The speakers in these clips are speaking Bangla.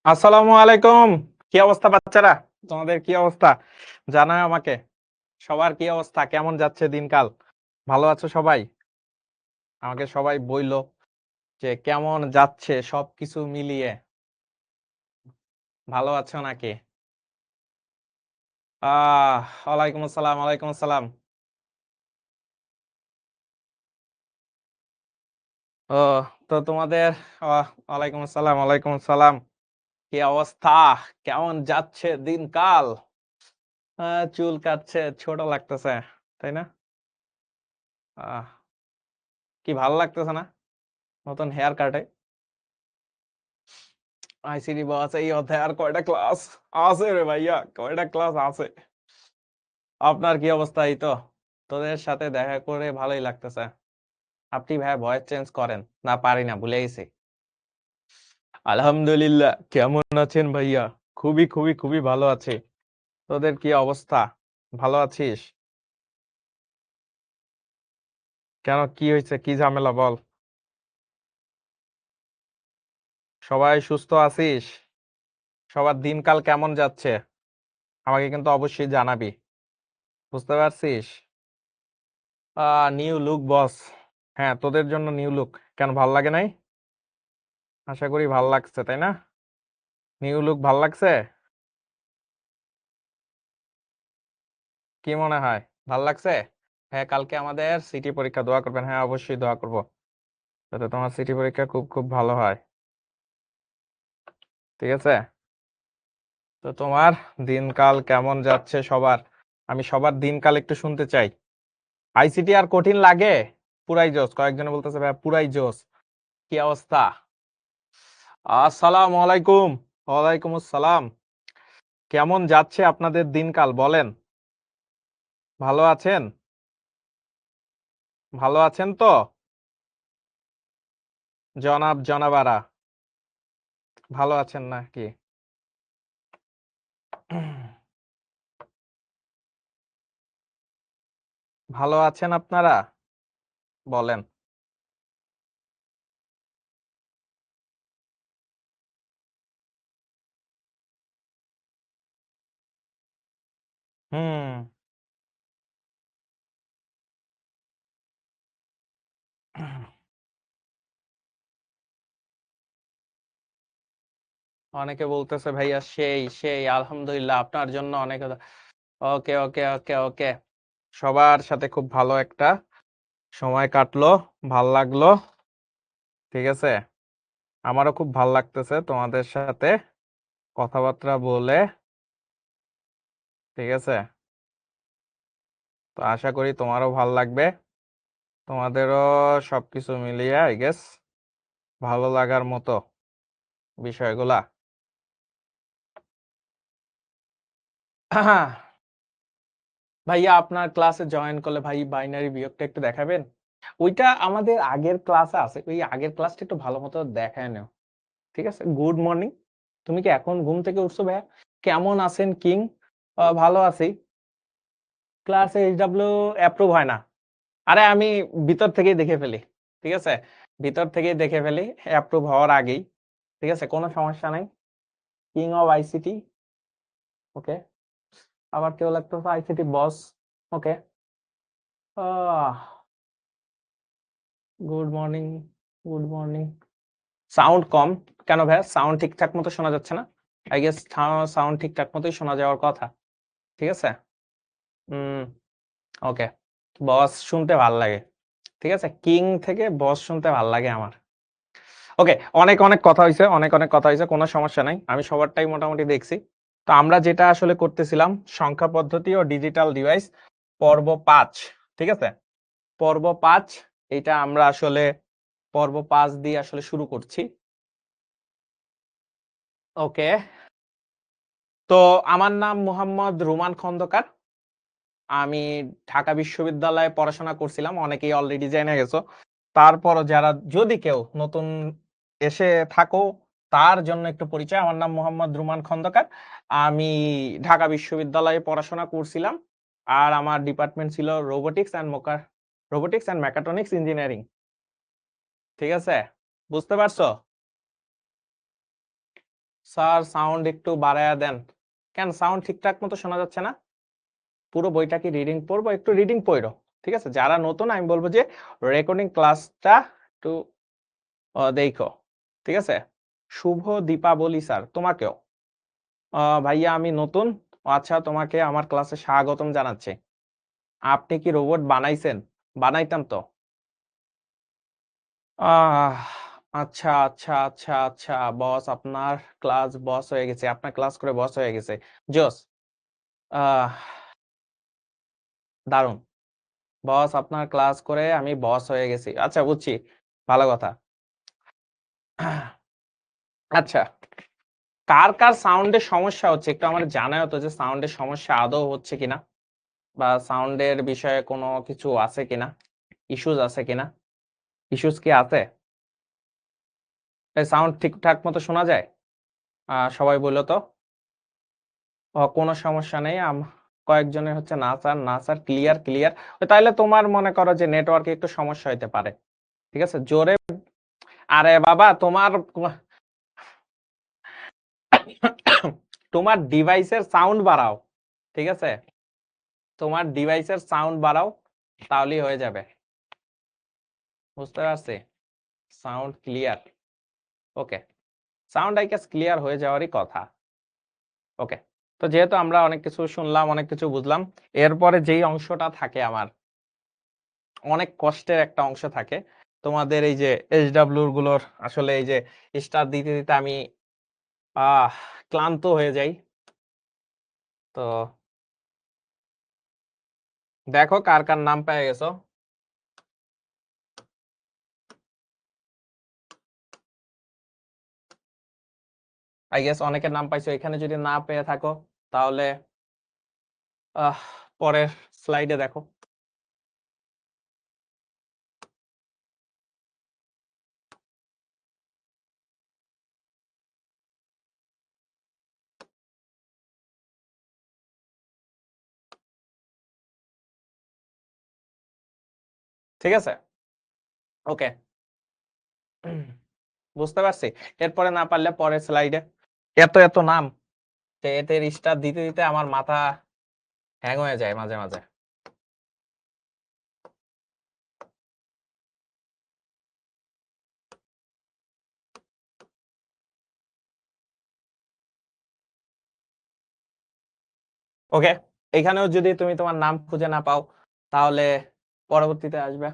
আসসালামু আলাইকুম। কি অবস্থা বাচ্চারা? তোমাদের কি অবস্থা? জানাও আমাকে। সবার কি অবস্থা? কেমন যাচ্ছে দিনকাল? ভালো আছো সবাই? আমাকে সবাই বইলো যে কেমন যাচ্ছে সবকিছু মিলিয়ে। ভালো আছো নাকি? ওয়ালাইকুম আসসালাম, ওয়ালাইকুম আসসালাম। ও তো তোমাদের ওয়ালাইকুম আসসালাম, ওয়ালাইকুম আসসালাম। কি অবস্থা? কেমন যাচ্ছে দিনকাল? চুল কাটছে, ছোট লাগতেছে। তাই না? আহ কি ভালো লাগতেছে না? নতুন হেয়ার কাটে? আইসিডি বস এই অধ্যায়ে আর কয়টা ক্লাস আছে রে ভাইয়া? কয়টা ক্লাস আছে? আপনার কি অবস্থা? এই তো তোদের সাথে দেখা করে ভালোই লাগতেছে। আপনি ভাইয়া ভয়েস চেঞ্জ করেন। না পারি না, ভুলে গেছি। আলহামদুলিল্লাহ। কেমন আছেন ভাইয়া? খুবই খুবই খুবই ভালো আছি। তোদের কি অবস্থা? ভালো আছিস? কেন, কি হয়েছে? কি ঝামেলা বল? সবাই সুস্থ আছিস? সবার দিনকাল কেমন যাচ্ছে? আমাকে কিন্তু অবশ্যই জানাবি। বুঝতে পারছিস? নিউ লুক বস। হ্যাঁ, তোদের জন্য নিউ লুক। কেন, ভাল লাগে নাই? আশা করি ভাল লাগছে, তাই না? নিউ লুক ভাল লাগছে? কি মনে হয়? ভাল লাগছে? হ্যাঁ, কালকে আমাদের সিটি পরীক্ষা, দোয়া করবেন। হ্যাঁ, অবশ্যই দোয়া করব যাতে তোমার সিটি পরীক্ষা খুব খুব ভালো হয়। ঠিক আছে? তো তোমার দিনকাল কেমন যাচ্ছে সবার? আমি সবার দিনকাল একটু শুনতে চাই। আইসিটি আর কঠিন লাগে? পুরাই জোস, কয়েকজনে বলতেছে ভাই পুরাই জোস। কি অবস্থা? আসসালামু আলাইকুম। ওয়ালাইকুম আসসালাম। কেমন যাচ্ছে আপনাদের দিনকাল বলেন? ভালো আছেন? ভালো আছেন তো? জনাবারা ভালো আছেন নাকি? ভালো আছেন আপনারা? বলেন। হুম। অনেকে বলতেছে ভাইয়া সেই সেই আলহামদুলিল্লাহ আপনার জন্য অনেক। ওকে ওকে ওকে ওকে। সবার সাথে খুব ভালো একটা সময় কাটলো, ভাল লাগলো। ঠিক আছে, আমারও খুব ভাল লাগতেছে তোমাদের সাথে কথাবার্তা বলে। ঠিক আছে, তো আশা করি তোমারও ভাল লাগবে। তোমাদেরও সবকিছু মিলিয়ে আই গেস ভালো লাগার মতো বিষয়গুলা। ভাইয়া আপনার ক্লাসে জয়েন করলে ভাই বাইনারি বিয়োগটা একটু দেখাবেন? ওইটা আমাদের আগের ক্লাসে আছে, ওই আগের ক্লাসটা একটু ভালো মতো দেখায় নাও। ঠিক আছে, গুড মর্নিং। তুমি কি এখন ঘুম থেকে উঠছো ভাইয়া? কেমন আছেন কিং? ভালো আছি। ক্লাসে এইচডব্লিউ অ্যাপ্রুভ হয় না। আরে আমি ভিতর থেকেই দেখে ফেলি। ঠিক আছে, ভিতর থেকেই দেখে ফেলি অ্যাপ্রুভ হওয়ার আগেই। ঠিক আছে, কোনো সমস্যা নাই। King of ICT. ওকে। আবার কেউ লাগতেছে ICT boss. Okay. Good morning. Good morning. Sound কম কেন ভাইয়া? সাউন্ড ঠিকঠাক মতো শোনা যাচ্ছে না? আই গেস সাউন্ড ঠিকঠাক মতোই শোনা যাওয়ার কথা। ঠিক আছে। হুম। ওকে। বস শুনতে ভাল লাগে। ঠিক আছে, কিং থেকে বস শুনতে ভাল লাগে আমার। ওকে, অনেক অনেক কথা হইছে, অনেক অনেক কথা হইছে, কোনো সমস্যা নাই। আমি সবারটাই মোটামুটি দেখছি। তো আমরা যেটা আসলে করতেছিলাম সংখ্যা পদ্ধতি ও ডিজিটাল ডিভাইস পর্ব 5। ঠিক আছে, পর্ব 5 এটা আমরা আসলে পর্ব 5 দিয়ে আসলে শুরু করছি। ওকে। তো আমার নাম মোহাম্মদ রুমান খন্দকার। আমি ঢাকা বিশ্ববিদ্যালয়ে পড়াশোনা করছিলাম, অনেকেই অলরেডি জেনে গেছো। তারপরও যারা যদি কেউ নতুন এসে থাকো তার জন্য একটু পরিচয়। আমার নাম মোহাম্মদ রুমান খন্দকার। আমি ঢাকা বিশ্ববিদ্যালয়ে পড়াশোনা করছিলাম। আর আমার ডিপার্টমেন্ট ছিল রোবোটিক্স অ্যান্ড মেকাট্রনিক্স ইঞ্জিনিয়ারিং। ঠিক আছে, বুঝতে পারছো? স্যার সাউন্ড একটু বাড়ায়া দেন। কেন সাউন্ড ঠিকঠাক মতো শোনা যাচ্ছে না? পুরো বইটা কি রিডিং পড়বো? একটু রিডিং পড়ো, ঠিক আছে? যারা নতুন আমি বলবো যে রেকর্ডিং ক্লাসটা একটু দেখো, ঠিক আছে? শুভ দীপাবলি স্যার, তোমাকেও। ভাইয়া আমি নতুন। আচ্ছা, তোমাকে আমার ক্লাসে স্বাগতম জানাচ্ছি। আপনি কি রোবট বানাইছেন? বানাইতাম তো। আহ আচ্ছা আচ্ছা আচ্ছা আচ্ছা, বস আপনার ক্লাস বস হয়ে গেছে, আপনার ক্লাস করে বস হয়ে গেছে। জোস। আহ দারুণ। বস আপনার ক্লাস করে আমি বস হয়ে গেছি। আচ্ছা, বুঝছি। ভালো কথা। আচ্ছা, কার কার সাউন্ডের সমস্যা হচ্ছে একটু আমার জানাও তো, যে সাউন্ডের সমস্যা আদৌ হচ্ছে কিনা, বা সাউন্ডের বিষয়ে কোনো কিছু আছে কিনা, ইস্যুস আছে কিনা? ইস্যুস কি আছে? সাউন্ড ঠিকঠাক মতো শোনা যায়? সবাই বললো তো। কোনো সমস্যা নেই। কয়েকজনের হচ্ছে না স্যার, না স্যার, ক্লিয়ার, ক্লিয়ার। তাইলে তোমার মনে করো যে নেটওয়ার্কে একটু সমস্যা হইতে পারে। ঠিক আছে? জোরে। আরে বাবা, তোমার ডিভাইসের সাউন্ড বাড়াও। ঠিক আছে? তোমার ডিভাইসের সাউন্ড বাড়াও, তাহলেই হয়ে যাবে। বুঝতে পারছি? Sound clear. Okay. Sound I guess clear হয়ে যাওয়ারই কথা। ওকে। তো যেহেতু আমরা অনেক কিছু শুনলাম, অনেক কিছু বুঝলাম, এরপরে যেই অংশটা থাকে আমার, অনেক কষ্টের একটা অংশ থাকে। তোমাদের এই যে SW গুলোর আসলে এই যে স্টার দিতে দিতে আমি আহ ক্লান্ত হয়ে যাই। তো দেখো কার কার নাম পেয়ে গেছো। আই গেস অনেকের নাম পাইছো। এখানে যদি না পেয়ে থাকো তাহলে আহ পরের স্লাইডে দেখো। ঠিক আছে? ওকে। বুঝতে পারছি। এরপরে না পারলে পরের স্লাইডে। এত এত নাম, এতে স্টার দিতে দিতে আমার মাথা হ্যাং হয়ে যায় মাঝে মাঝে। ওকে। এখানেও যদি তুমি তোমার নাম খুঁজে না পাও তাহলে পরবর্তীতে আসবে।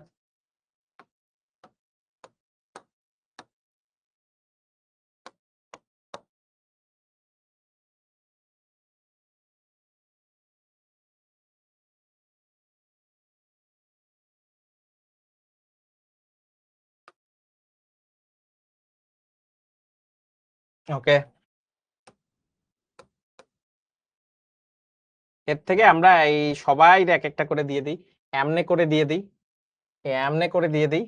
ওকে। এর থেকে আমরা এই সবাই এক একটা করে দিয়ে দিই, এমনে করে দিয়ে দিই, এমনে করে দিয়ে দিই,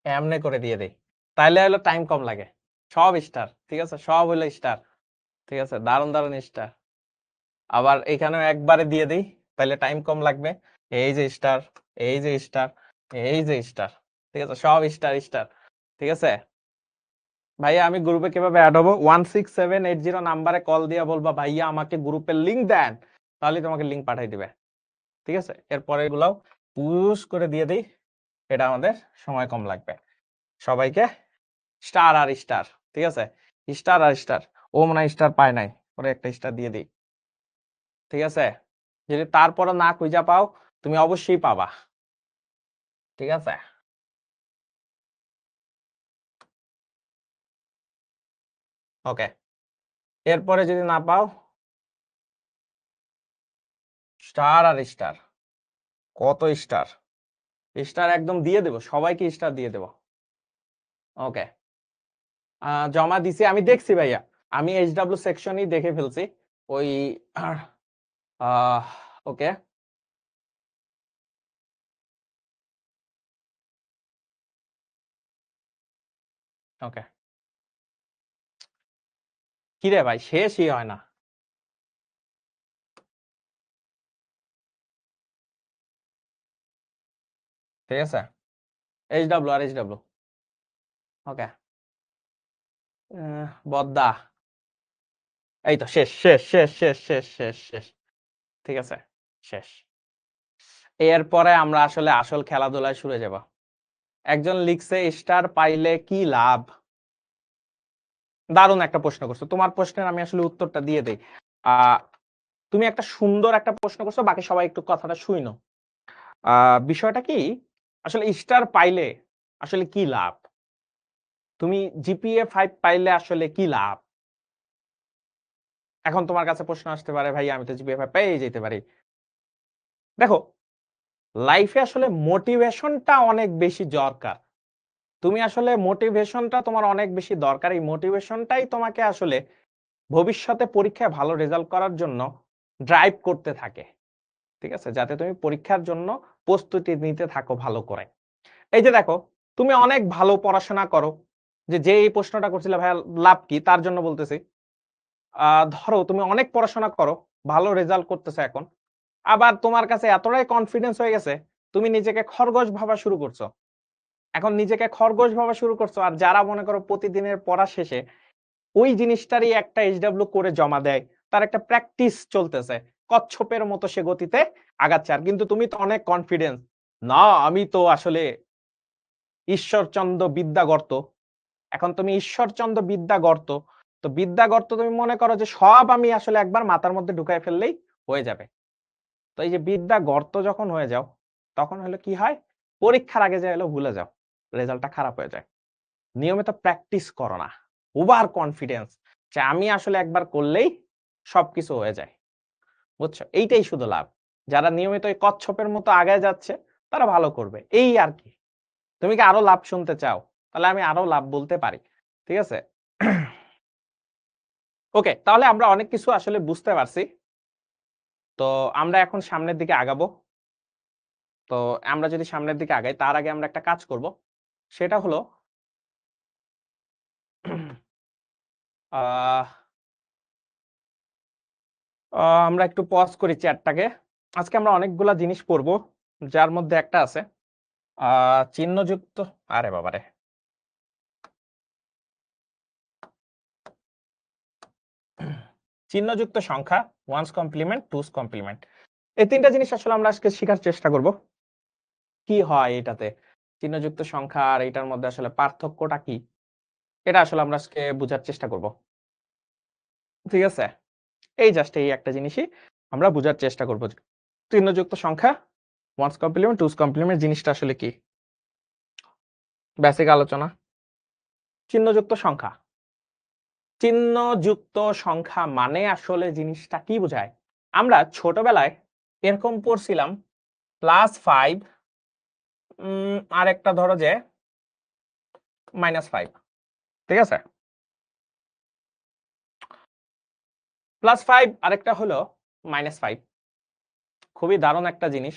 এমনে করে দিয়ে দিই। তাইলে হলো টাইম কম লাগে। সব স্টার, ঠিক আছে? সব হলো স্টার। ঠিক আছে? দারুণ দারুণ স্টার। আবার এখানেও একবারে দিয়ে দিই, তাহলে টাইম কম লাগবে। এই যে স্টার, এই যে স্টার, এই যে স্টার। ঠিক আছে? সব স্টার স্টার। ঠিক আছে? ভাইয়া আমি গ্রুপে কিভাবে অ্যাড হবো? 16780 নাম্বারে কল দিয়ে বলবা ভাইয়া আমাকে গ্রুপের লিংক দেন, তাহলে তোমাকে লিংক পাঠিয়ে দিবে। ঠিক আছে? এরপরে এগুলাও পুশ করে দিয়ে দিই, এটা আমাদের সময় কম লাগবে। সবাইকে স্টার আর স্টার। ঠিক আছে? স্টার আর স্টার। ও মনে হয় স্টার পায় নাই, পরে একটা স্টার দিয়ে দিই। ঠিক আছে? যদি তারপরে না খুঁজা পাও, তুমি অবশ্যই পাবা। ঠিক আছে? ওকে। এরপরে যদি না পাও, স্টার আর স্টার। কত স্টার? স্টার একদম দিয়ে দেবো, সবাইকে স্টার দিয়ে দেবো। ওকে। জমা দিছি, আমি দেখছি ভাইয়া। আমি SW সেকশনই দেখে ফেলছি। ওই ওকে। ওকে। কিরে ভাই, শেষই হয় না। ঠিক আছে? SW আর SW। ওকে। বদ্দা। এই তো শেষ শেষ শেষ শেষ শেষ শেষ শেষ ঠিক আছে, শেষ। এরপরে আমরা আসলে আসল খেলাধুলায় শুরু যাব। একজন লিখছে স্টার পাইলে কি লাভ? দারুণ একটা প্রশ্ন করছো। তোমার প্রশ্নের আমি আসলে উত্তরটা দিয়ে দেই। তুমি একটা সুন্দর একটা প্রশ্ন করছো, বাকি সবাই একটু কথাটা শুইনো। বিষয়টা কি, আসলে স্টার পাইলে আসলে কি লাভ? তুমি জিপিএ 5 পাইলে আসলে কি লাভ? এখন তোমার কাছে প্রশ্ন আসতে পারে, ভাই আমি তো জিপিএ 5 পেয়ে যেতে পারি। দেখো, লাইফে আসলে মোটিভেশনটা অনেক বেশি দরকার। তুমি আসলে মোটিভেশনটা তোমার অনেক বেশি দরকার। এই মোটিভেশনটাই তোমাকে আসলে ভবিষ্যতে পরীক্ষায় ভালো রেজাল্ট করার জন্য ড্রাইভ করতে থাকে। ঠিক আছে? যাতে তুমি পরীক্ষার জন্য প্রস্তুতি নিতে থাকো ভালো করে। এই যে দেখো, তুমি অনেক ভালো পড়াশোনা করো। যে এই প্রশ্নটা করছিলে ভাইয়া লাভ কি? তার জন্য বলতেছি। ধরো তুমি অনেক পড়াশোনা করো, ভালো রেজাল্ট করতেছো এখন। আবার তোমার কাছে এতটাই কনফিডেন্স হয়ে গেছে, তুমি নিজেকে খরগোশ ভাবা শুরু করছো। এখন নিজেকে খরগোশ ভাবা শুরু করছো, আর যারা মনে করো প্রতিদিনের পড়া শেষে ওই জিনিসটারই একটা এইচডব্লিউ করে জমা দেয়, তার একটা প্র্যাকটিস চলতেছে। কচ্ছপের মতো সে গতিতে আগাচ্ছে। আর কিন্তু তুমি তো অনেক কনফিডেন্স। না, আমি তো আসলে ঈশ্বরচন্দ্র বিদ্যাগর্ত। এখন তুমি ঈশ্বরচন্দ্র বিদ্যাগর্ত। তো বিদ্যাগর্ত তুমি মনে করো যে সব আমি আসলে একবার মাথার মধ্যে ঢুকায় ফেললেই হয়ে যাবে। তো এই যে বিদ্যাগর্ত যখন হয়ে যাও, তখন হলো কি হয়? পরীক্ষার আগে যা এলো ভুলে যাও। রেজাল্টটা খারাপ হয়ে যায়। নিয়মিত প্র্যাকটিস করো না। ওভার কনফিডেন্স যে আমি আসলে একবার করলেই সবকিছু হয়ে যায়। বুঝছো? এইটাই শুধু লাভ। যারা নিয়মিত এই কচ্ছপের মতো আগায় যাচ্ছে, তারা ভালো করবে। এই আর কি। তুমি কি আরো লাভ শুনতে চাও? তাহলে আমি আরো লাভ বলতে পারি। ঠিক আছে? ওকে, তাহলে আমরা অনেক কিছু আসলে বুঝতে পারছি। তো আমরা এখন সামনের দিকে আগাবো। তো আমরা যদি সামনের দিকে আগাই, তার আগে আমরা একটা কাজ করব। সেটা হলো আহ আমরা একটু পজ করি চ্যাটটাকে। আজকে আমরা অনেকগুলা জিনিস পড়বো, যার মধ্যে একটা আছে চিহ্নযুক্ত, আরে বাবারে, চিহ্নযুক্ত সংখ্যা, ওয়ান্স কমপ্লিমেন্ট, টুস কমপ্লিমেন্ট। এই তিনটা জিনিস আসলে আমরা আজকে শেখার চেষ্টা করব। কি হয় এটাতে? চিহ্নযুক্ত সংখ্যা আর এটার মধ্যে আসলে পার্থক্যটা কি? এটা আসলে আমরা আজকে বুঝার চেষ্টা করব। ঠিক আছে? এই জাস্ট এই একটা জিনিসই আমরা বুঝার চেষ্টা করব। চিহ্নযুক্ত সংখ্যা, ওয়ান্স কমপ্লিমেন্ট, টুস কমপ্লিমেন্ট জিনিসটা আসলে কি? বেসিক আলোচনা। চিহ্নযুক্ত সংখ্যা। চিহ্নযুক্ত সংখ্যা মানে আসলে জিনিসটা কি বোঝায়? আমরা ছোটবেলায় এরকম পড়ছিলাম, +5 আর একটা ধরো যে -5। ঠিক আছে? +5 আরেকটা হলো -5। খুবই দারুণ একটা জিনিস।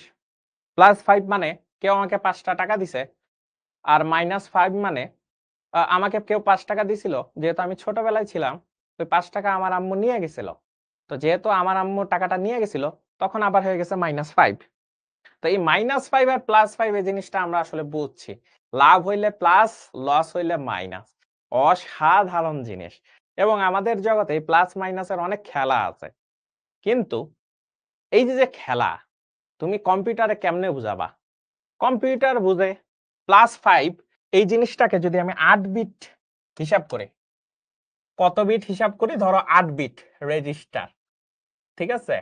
+5 মানে কেউ আমাকে ৫ টা টাকা দিছে। আর -5 মানে আমাকে কেউ ৫ টাকা দিছিল। যেহেতু আমি ছোটবেলায় ছিলাম, ওই ৫ টাকা আমার আম্মু নিয়ে গেছিল। তো যেহেতু আমার আম্মু টাকাটা নিয়ে গেছিল, তখন আবার হয়ে গেছে -5। তো এই -5 আর +5 এই জিনিসটা আমরা আসলে বুঝছি। লাভ হইলে প্লাস, লস হইলে মাইনাস। অসাধারণ জিনিস। এবং আমাদের জগতে প্লাস মাইনাসের অনেক খেলা আছে। কিন্তু এই যে খেলা, তুমি কম্পিউটারে কেমনে বুঝাবা? কম্পিউটার বুঝে। +5 এই জিনিসটাকে যদি আমি ৮ বিট হিসাব করি, কত বিট হিসাব করি? ধরো ৮ বিট রেজিস্টার। ঠিক আছে?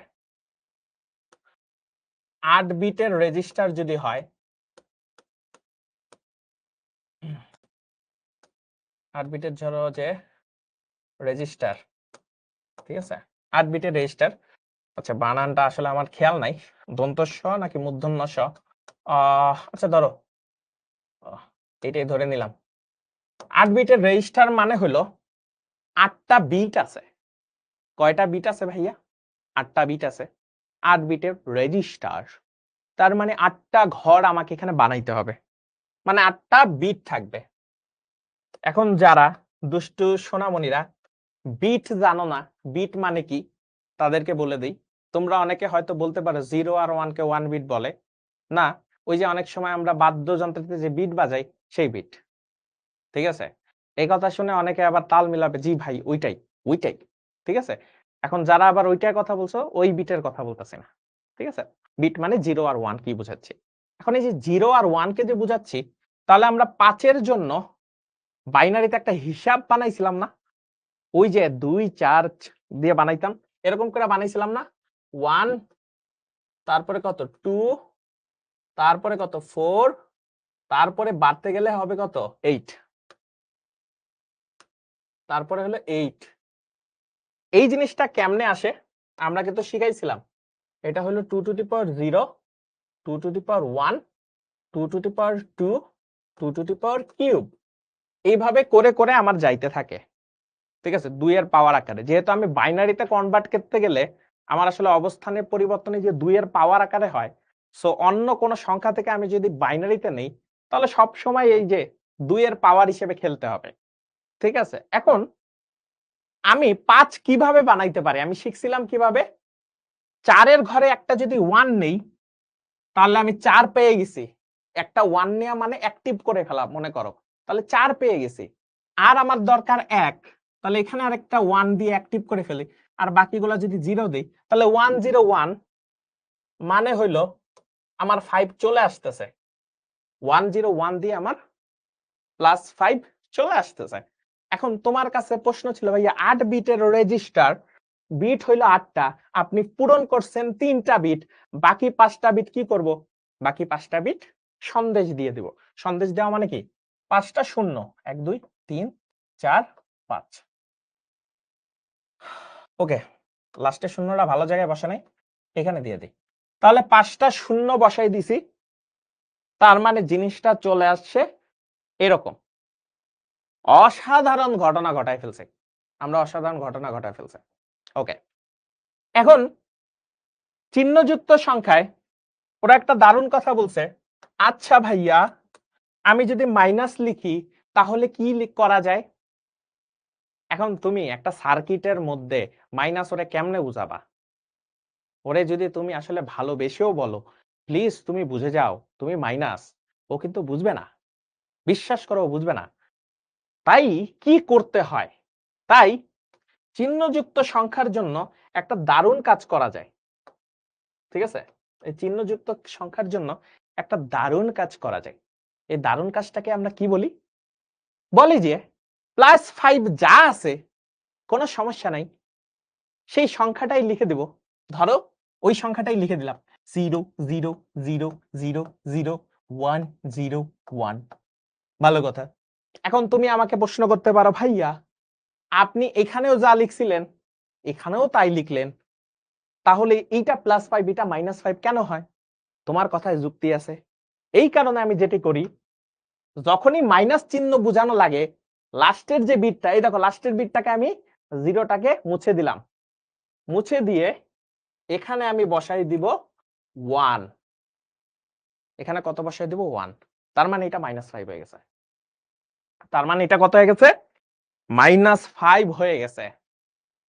৮ বিটের রেজিস্টার যদি হয়, ৮ বিটের ধরো যে রেজিস্টার। ঠিক আছে? ৮ বিটের রেজিস্টার। আচ্ছা, বানানটা আসলে আমার খেয়াল নাই। দন্ত স নাকি মূর্ধন্য স? আচ্ছা ধরো এটাই ধরে নিলাম। ৮ বিটের রেজিস্টার মানে হলো ৮ টা বিট আছে। কয়টা বিট আছে ভাইয়া? ৮ টা বিট আছে। ৮ বিটের রেজিস্টার। তার মানে ৮ টা ঘর আমাকে এখানে বানাইতে হবে। মানে ৮ টা বিট থাকবে। এখন যারা দুষ্টু সোনামণিরা বিট জানো না, বিট মানে কি? তাদেরকে বলে দেই। তোমরা অনেকে হয়তো বলতে পারো 0 আর 1 কে 1 বিট বলে। না, ওই যে অনেক সময় আমরা বাদ্যযন্ত্রতে যে বিট বাজাই, সেই বিট। ঠিক আছে? এই কথা শুনে অনেকে আবার তাল মিলাবে, জি ভাই ওইটাই, ওইটাই। ঠিক আছে? এখন যারা আবার ওইটার কথা বলছো ওই বিটের কথা বলতেছি না, ঠিক আছে? বিট মানে 0 আর 1 কি বুঝাচ্ছি। এখন এই যে 0 আর 1 কে যে বুঝাচ্ছি, তাহলে আমরা 5 এর জন্য বাইনারিতে একটা হিসাব বানাইছিলাম না? ওই যে 2 4 দিয়ে বানাইতাম, এরকম করে বানাইছিলাম না? 1 তারপরে কত 2 তারপরে কত 4 তারপরে বাড়তে গেলে হবে কত 8 তারপরে হলো 8। এই জিনিসটা কেমনে আসে আমরা কিন্তু শিখাইছিলাম। এটা হলো 2 to the power 0 2 to the power 1 2 to the power 2 2 to the power cube. এইভাবে করে করে আমার যাইতে থাকে, ঠিক আছে, 2 এর পাওয়ার আকারে। যেহেতু আমি বাইনারিতে কনভার্ট করতে গেলে আমার আসলে অবস্থানের পরিবর্তনে যে 2 এর পাওয়ার আকারে হয়, সো অন্য কোন সংখ্যা থেকে আমি যদি বাইনারিতে নেই তাহলে সব সময় এই যে 2 এর পাওয়ার হিসেবে খেলতে হবে, ঠিক আছে? এখন আমি 5 কিভাবে বানাইতে পারি আমি শিখছিলাম কিভাবে। 4 এর ঘরে একটা যদি 1 নেই তাহলে আমি 4 পেয়ে গেছি। একটা 1 নেয়া মানে অ্যাক্টিভ করে ফেলা মনে করো, তাহলে 4 পেয়ে গেছি। আর আমার দরকার 1, তাহলে এখানে আরেকটা 1 দিয়ে অ্যাক্টিভ করে ফেলি। আর বাকিগুলো যদি 0 দেই তাহলে 101 মানে হইলো আমার 5 চলে আসতেছে। 101 দিয়ে আমার +5 চলে আসতেছে। এখন তোমার কাছে প্রশ্ন ছিল ভাইয়া 8 বিটের রেজিস্টার, বিট হইলো 8টা, আপনি পূরণ করছেন 3টা বিট, বাকি 5টা বিট কি করব? বাকি 5টা বিট সন্দেশ দিয়ে দিব। সন্দেশ দেওয়া মানে কি? 5টা শূন্য 1 2 3 4 5। ওকে, লাস্টের শূন্যটা ভালো জায়গায় বসা নাই, এখানে দিয়ে দিই। তাহলে 5টা শূন্য বসাই দিছি, তার মানে জিনিসটা চলে আসছে এরকম। অসাধারণ ঘটনা ঘটায় ফেলছে, আমরা অসাধারণ ঘটনা ঘটায় ফেলছে। ওকে, এখন চিহ্নযুক্ত সংখ্যায় ওরা একটা দারুণ কথা বলছে। আচ্ছা ভাইয়া, আমি যদি মাইনাস লিখি তাহলে কি করা যায়? এখন তুমি একটা সার্কিটের মধ্যে মাইনাস ওরে কেমনে বুঝাবা? ওরে যদি তুমি আসলে ভালোবেসেও বলো প্লিজ তুমি বুঝে যাও তুমি মাইনাস, ও কিন্তু বুঝবে না, বিশ্বাস করো বুঝবে না। তাই কি করতে হয়? তাই চিহ্নযুক্ত সংখ্যার জন্য একটা দারুণ কাজ করা যায়, ঠিক আছে? এই চিহ্নযুক্ত সংখ্যার জন্য একটা দারুণ কাজ করা যায়। এই দারুণ কাজটাকে আমরা কি বলি? বলি যে +5 যা আছে কোনো সমস্যা নাই, সেই সংখ্যাটাই লিখে দেব। ধরো ওই সংখ্যাটাই লিখে দিলাম 0 0 0 0 0 1 0 1। ভালো কথা। এখন তুমি আমাকে প্রশ্ন করতে পারো ভাইয়া আপনি এখানেও যা লিখছিলেন এখানেও তাই লিখলেন, তাহলে এইটা +5 এটা -5 কেন হয়? তোমার কথায় যুক্তি আছে। এই কারণে আমি যেটি করি, যখনই মাইনাস চিহ্ন বোঝানো লাগে লাস্টের যে বিটটা, এই দেখো লাস্টের বিটটাকে আমি 0টাকে মুছে দিলাম, মুছে দিয়ে এখানে আমি বসাই দিব 1। এখানে কত বসাই দিব? 1। তার মানে এটা -5 হয়ে গেছে। তার মানে এটা কত হয়ে গেছে? -5 হয়ে গেছে।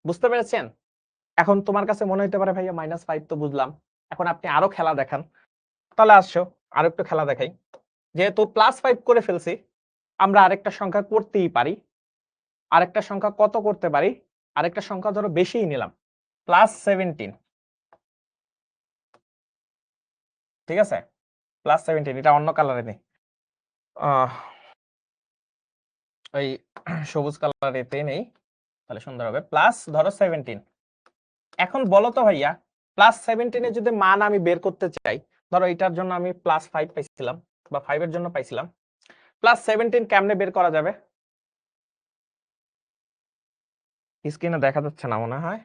বুঝতে পেরেছেন? এখন তোমার কাছে মনে হইতে পারে ভাইয়া -5 তো বুঝলাম, এখন আপনি আরো খেলা দেখান। তাহলে আসো আরো একটু খেলা দেখাই। যেহেতু +5 করে ফেলছি, আমরা আরেকটা সংখ্যা করতেই পারি। আরেকটা সংখ্যা কত করতে পারি? আরেকটা সংখ্যা ধরো বেশিই নিলাম, +17। ঠিক আছে? +17 এটা অন্য কালারে নেই। ওই সবুজ কালারেতে নেই, তাহলে সুন্দর হবে। প্লাস ধরো 17। এখন বলো তো ভাইয়া +17 এর যদি মান আমি বের করতে চাই, ধরো এটার জন্য আমি +5 পাইছিলাম বা 5 এর জন্য পাইছিলাম, +17 কেমনে বের করা যাবে? স্ক্রিনে দেখা যাচ্ছে না মনে হয়।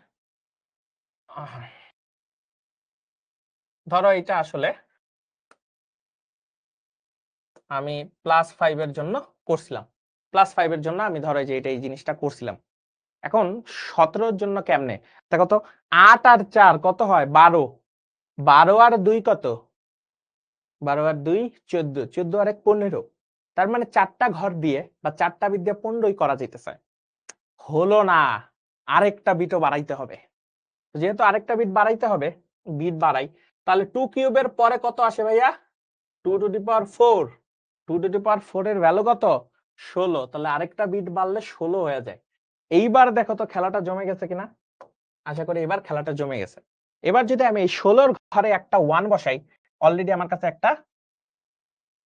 ধরো এটা আসলে আমি +5 এর জন্য করছিলাম, +5 এর জন্য আমি ধরো যে এটা এই জিনিসটা করছিলাম। এখন 17 এর জন্য কেমনে? দেখো তো 8 আর 4 কত হয়? 12। 12 আর 2 কত? 12 আর 2 14, 14 আর 1 15। তার মানে 4টা ঘর দিয়ে বা 4টা বিট দিয়ে 15ই করা যাইতেছে। হলো না, আরেকটা বিটও বাড়াইতে হবে। যেহেতু আরেকটা বিট বাড়াইতে হবে, বিট বাড়াই, তাহলে 2 কিউবের পরে কত আসে ভাইয়া? 2 to the power 4। 2 to the পাওয়ার 4 এর ভ্যালু কত? 16। তাহলে আরেকটা বিট বাড়লে 16 হয়ে যায়। এইবার দেখো তো খেলাটা জমে গেছে কিনা, আশা করি এবার খেলাটা জমে গেছে। এবার যদি আমি এই 16 ঘরে একটা 1 বসাই, অলরেডি আমার কাছে একটা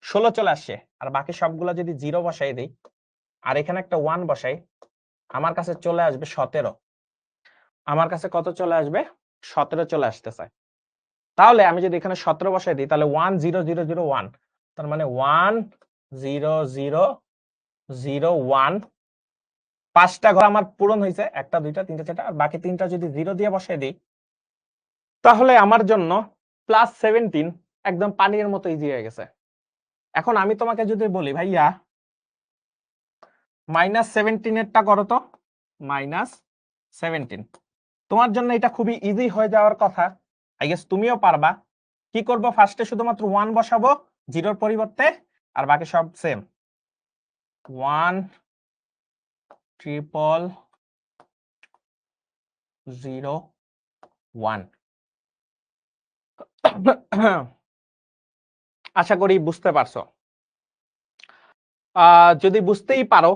16 চলে আসছে, আর বাকি সবগুলো যদি 0 বসাই দিই আর এখানে একটা 1 বসাই, আমার কাছে চলে আসবে 17। আমার কাছে কত চলে আসবে? 17 চলে আসতেছে। তাহলে আমি যদি এখানে 17 বসাই দিই তাহলে 1 0 0 0 1, তার মানে 1 0 0 0 1, 5টা ঘর আমার পূরণ হয়েছে, 1টা 2টা 3টা 4টা, আর বাকি 3টা যদি 0 দিয়ে বসাই দিই তাহলে আমার জন্য +17 একদম পানির মতো ইজি হয়ে গেছে। এখন আমি তোমাকে যদি বলি ভাইয়া -17 এরটা করো তো, -17, তোমার জন্য এটা খুবই ইজি হয়ে যাওয়ার কথা, আই গেস তুমিও পারবা। কি করব, ফার্স্টে শুধুমাত্র 1 বসাবো 0 এর পরিবর্তে, আর বাকি সব সেম, 1 0 0 1। আশা করি বুঝতে পারছো। যদি বুঝতেই পারো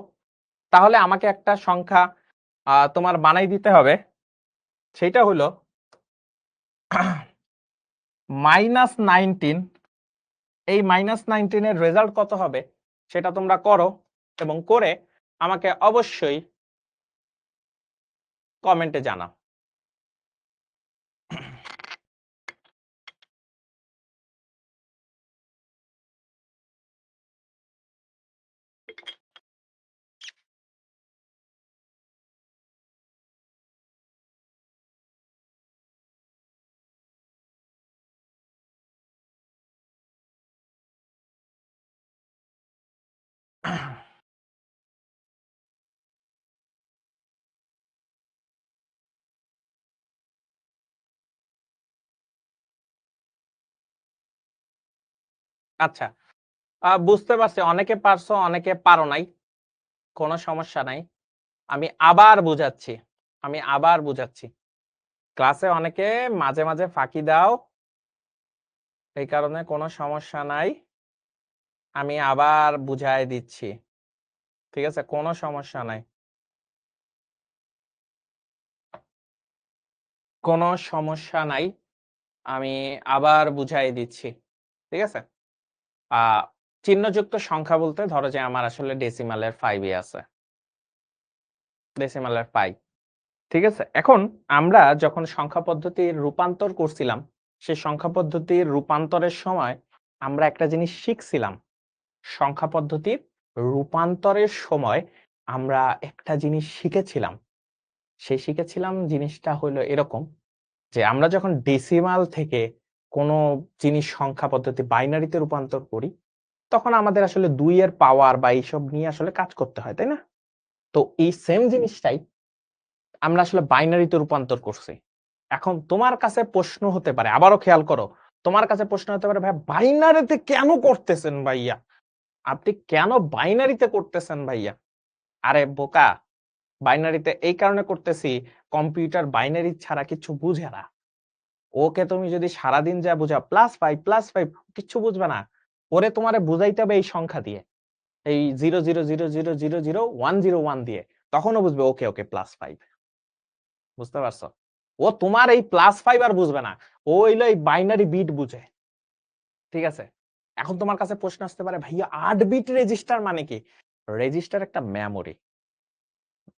তাহলে আমাকে একটা সংখ্যা তোমার বানাই দিতে হবে, সেটা হলো -19। এই -19 এর রেজাল্ট কত হবে সেটা তোমরা করো, এবং করে আমাকে অবশ্যই কমেন্টে জানাও। আচ্ছা, বুঝতে পারছি অনেকে পারছো অনেকে পারো নাই, কোনো সমস্যা নাই। আমি আবার বুঝাচ্ছি, ক্লাসে অনেকে মাঝে মাঝে ফাঁকি দাও, এই কারণে কোনো সমস্যা নাই, আমি আবার বুঝাই দিচ্ছি, ঠিক আছে, কোনো সমস্যা নাই, কোনো সমস্যা নাই, আমি আবার বুঝাই দিচ্ছি, ঠিক আছে। চিহ্নযুক্ত সংখ্যা বলতে ধরো যে আমার আসলে ডেসিমালের 5 আছে, ডেসিমালের 5, ঠিক আছে। এখন আমরা যখন সংখ্যা পদ্ধতির রূপান্তর করছিলাম, সেই সংখ্যা পদ্ধতির রূপান্তরের সময় আমরা একটা জিনিস শিখছিলাম, সংখ্যা পদ্ধতির রূপান্তরের সময় আমরা একটা জিনিস শিখেছিলাম, শিখেছিলাম জিনিসটা হলো এরকম, যে আমরা যখন ডেসিমাল থেকে কোনো জিনিস সংখ্যা পদ্ধতি বাইনারিতে রূপান্তর করি তখন আমাদের আসলে 2 এর পাওয়ার বা এইসব নিয়ে আসলে কাজ করতে হয়, তাই না? তো এই সেম জিনিসটাই আমরা আসলে বাইনারিতে রূপান্তর করছি। এখন তোমার কাছে প্রশ্ন হতে পারে, আবারও খেয়াল করো, তোমার কাছে প্রশ্ন হতে পারে, ভাই বাইনারিতে কেন করতেছেন ভাইয়া, আপনি কেন বাইনারিতে করতেছেন ভাইয়া? আরে বোকা, বাইনারিতে এই কারণে করতেছি, কম্পিউটার বাইনারি ছাড়া কিছু বুঝে না। ওকে তুমি যদি সারাদিন যা বুঝা +5 কিছু বুঝবে না, ওরে তোমারে বুঝাইতে হবে এই সংখ্যা দিয়ে, এই 0 0 0 0 0 0 1 0 1 দিয়ে, তখনও বুঝবে ওকে ওকে +5। বুঝতে পারছো? ও তোমার এই +5 আর বুঝবে না, ও হইলো এই বাইনারি বিট বুঝে, ঠিক আছে। এখন তোমার কাছে প্রশ্ন আসতে পারে, ভাইয়া 8 বিট রেজিস্টার মানে কি? রেজিস্টার একটা মেমোরি,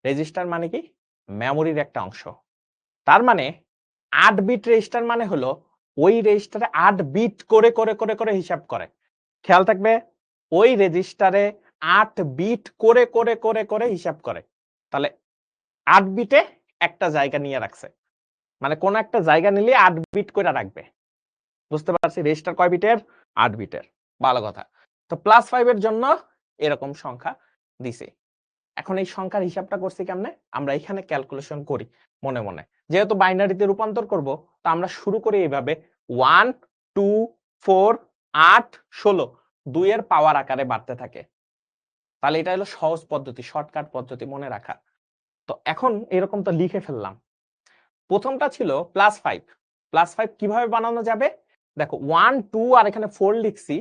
রেজিস্টার মানে কি? মেমোরির একটা অংশ। তার মানে 8 বিট রেজিস্টার মানে হলো ওই রেজিস্টারে 8 বিট করে করে করে করে হিসাব করে। খেয়াল থাকবে, ওই রেজিস্টারে 8 বিট করে করে করে করে হিসাব করে। তাহলে 8 বিটে একটা জায়গা নিয়ে রাখছে, মানে কোন একটা জায়গা নিলে 8 বিট করে রাখবে। বুঝতে পারছি রেজিস্টার কয় বিটের? 8 বিটের। ভালো কথা। তো +5 এর জন্য এরকম সংখ্যা দিছে। এখন এই সংখ্যার হিসাবটা করছি কেমনে? আমরা এখানে ক্যালকুলেশন করি মনে মনে। যেহেতু বাইনারিতে রূপান্তর করব, তো আমরা শুরু করি এইভাবে, 1 2 4 8 16, 2 এর পাওয়ার আকারে বাড়তে থাকে। তাহলে এটা হলো সহজ পদ্ধতি, শর্টকাট পদ্ধতি মনে রাখা। তো এখন এরকম তো লিখে ফেললাম। প্রথমটা ছিল +5, +5 কিভাবে বানানো যাবে? দেখো 1 2 আর এখানে 4 লিখছি,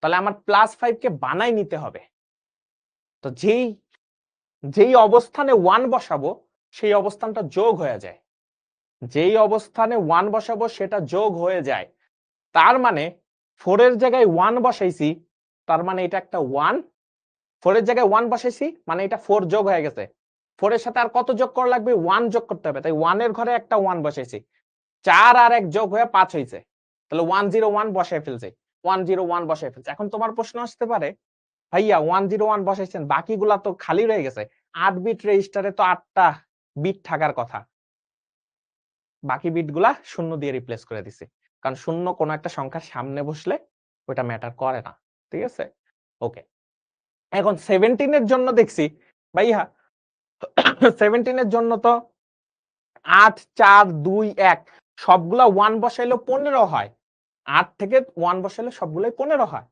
তাহলে আমার +5 কে বানাই নিতে হবে। তো যেই যেই অবস্থানে 1 বসাবো সেই অবস্থানটা যোগ হয়ে যায়, যেই অবস্থানে 1 বসাবো সেটা যোগ হয়ে যায়। তার মানে 4 এর জায়গায় 1 বসাইছি, তার মানে এটা একটা 1, 4 এর জায়গায় 1 বসাইছি মানে এটা 4 যোগ হয়ে গেছে। 4 এর সাথে আর কত যোগ করা লাগবে? 1 যোগ করতে হবে। তাই 1 এর ঘরে একটা 1 বসাইছি। 4 আর 1 যোগ হয়ে 5 হইছে। তাহলে 101 বসায় ফেলছি। 101 বসায় ফেলছি। এখন তোমার প্রশ্ন আসতে পারে, ভাইয়া 101 বসাইছেন, বাকিগুলা তো খালি রয়ে গেছে। 8 বিট রেজিস্টারে তো 8টা বিট থাকার কথা। বাকি বিটগুলা শূন্য দিয়ে রিপ্লেস করে দিছি। কারণ শূন্য কোনো একটা সংখ্যার সামনে বসলে ওটা ম্যাটার করে না। ঠিক আছে? ওকে। এখন 17 এর জন্য দেখছি, ভাইয়া 17 এর জন্য তো 8 4 2 1 সবগুলা 1 বসাইলেও 15 হয়। 8 থেকে 1 বসাইলে সবগুলাই 15 হয়।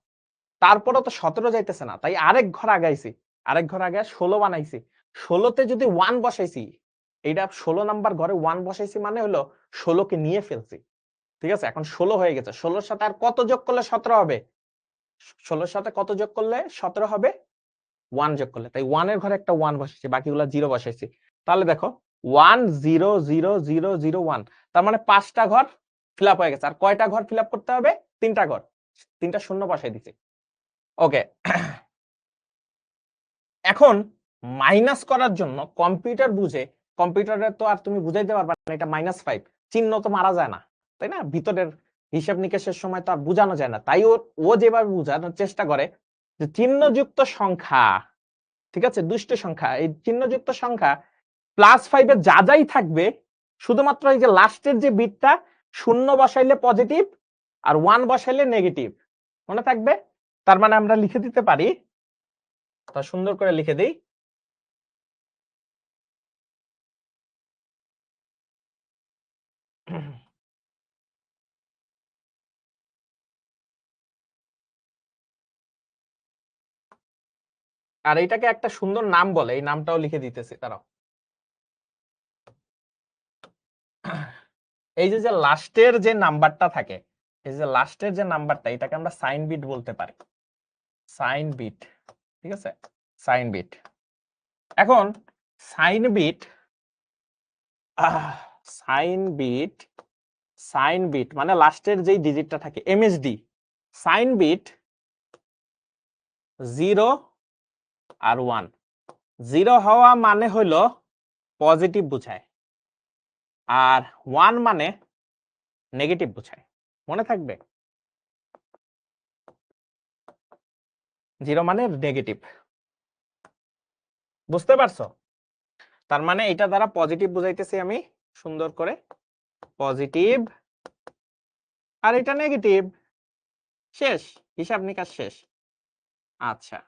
তারপরে তো 17 যাইতেছে না। তাই আরেক ঘর আগাইছি। আরেক ঘর আগায় 16 বানাইছি। 16 তে যদি 1 বসাইছি, এইটা 16 নাম্বার ঘরে 1 বসাইছি মানে হলো 16 কে নিয়ে ফেলছি। ঠিক আছে? এখন 16 হয়ে গেছে। 16 এর সাথে আর কত যোগ করলে 17 হবে? 16 এর সাথে কত যোগ করলে 17 হবে? 1 যোগ করলে। তাই 1 এর ঘরে একটা 1 বসাইছি, বাকিগুলা 0 বসাইছি। তাহলে দেখো 1 0 0 0 0 1, তার মানে 5টা ঘর ফিল আপ হয়ে গেছে। আর কয়টা ঘর ফিল আপ করতে হবে? 3টা ঘর। 3টা শূন্য বসাই দিছি। ওকে। এখন মাইনাস করার জন্য কম্পিউটার বুঝে, কম্পিউটারে তো আর তুমি বুঝাইতে পারবা না এটা -5, চিহ্ন তো মারা যায় না, তাই না? ভিতরের হিসাব নিকেশের সময় তো আর বোঝানো যায় না। তাই ও যেভাবে বোঝানোর চেষ্টা করে যে চিহ্নযুক্ত সংখ্যা, ঠিক আছে, দুষ্ট সংখ্যা, এই চিহ্নযুক্ত সংখ্যা +5 এর যা যাই থাকবে, শুধুমাত্র এই যে লাস্টের যে বিটটা 0 বসাইলে পজিটিভ আর 1 বসাইলে নেগেটিভ, মনে থাকবে? তার মানে আমরা লিখে দিতে পারি, তা সুন্দর করে লিখে দেই, আর এটাকে একটা সুন্দর নাম বলে, এই নামটাও লিখে দিতেছি তারাও। এই যে লাস্টের যে নাম্বারটা থাকে, এই যে লাস্টের যে নাম্বারটা, এটাকে আমরা সাইন বিট বলতে পারি। সাইন বিট, ঠিক আছে? Sign bit. এখন sign bit, sign bit, sign bit মানে লাস্টের যেই ডিজিটটা থাকে, এমএসডি। সাইন বিট 0 আর 1। 0 হওয়া মানে হলো পজিটিভ বোঝায়, আর 1 মানে নেগেটিভ বোঝায়। মনে থাকবে? 0 মানে নেগেটিভ। বুঝতে পারছো? তার মানে এটা দ্বারা পজিটিভ বুঝাইতেছি আমি সুন্দর করে, পজিটিভ, আর এটা নেগেটিভ। শেষ, হিসাব নিকাশ শেষ। আচ্ছা,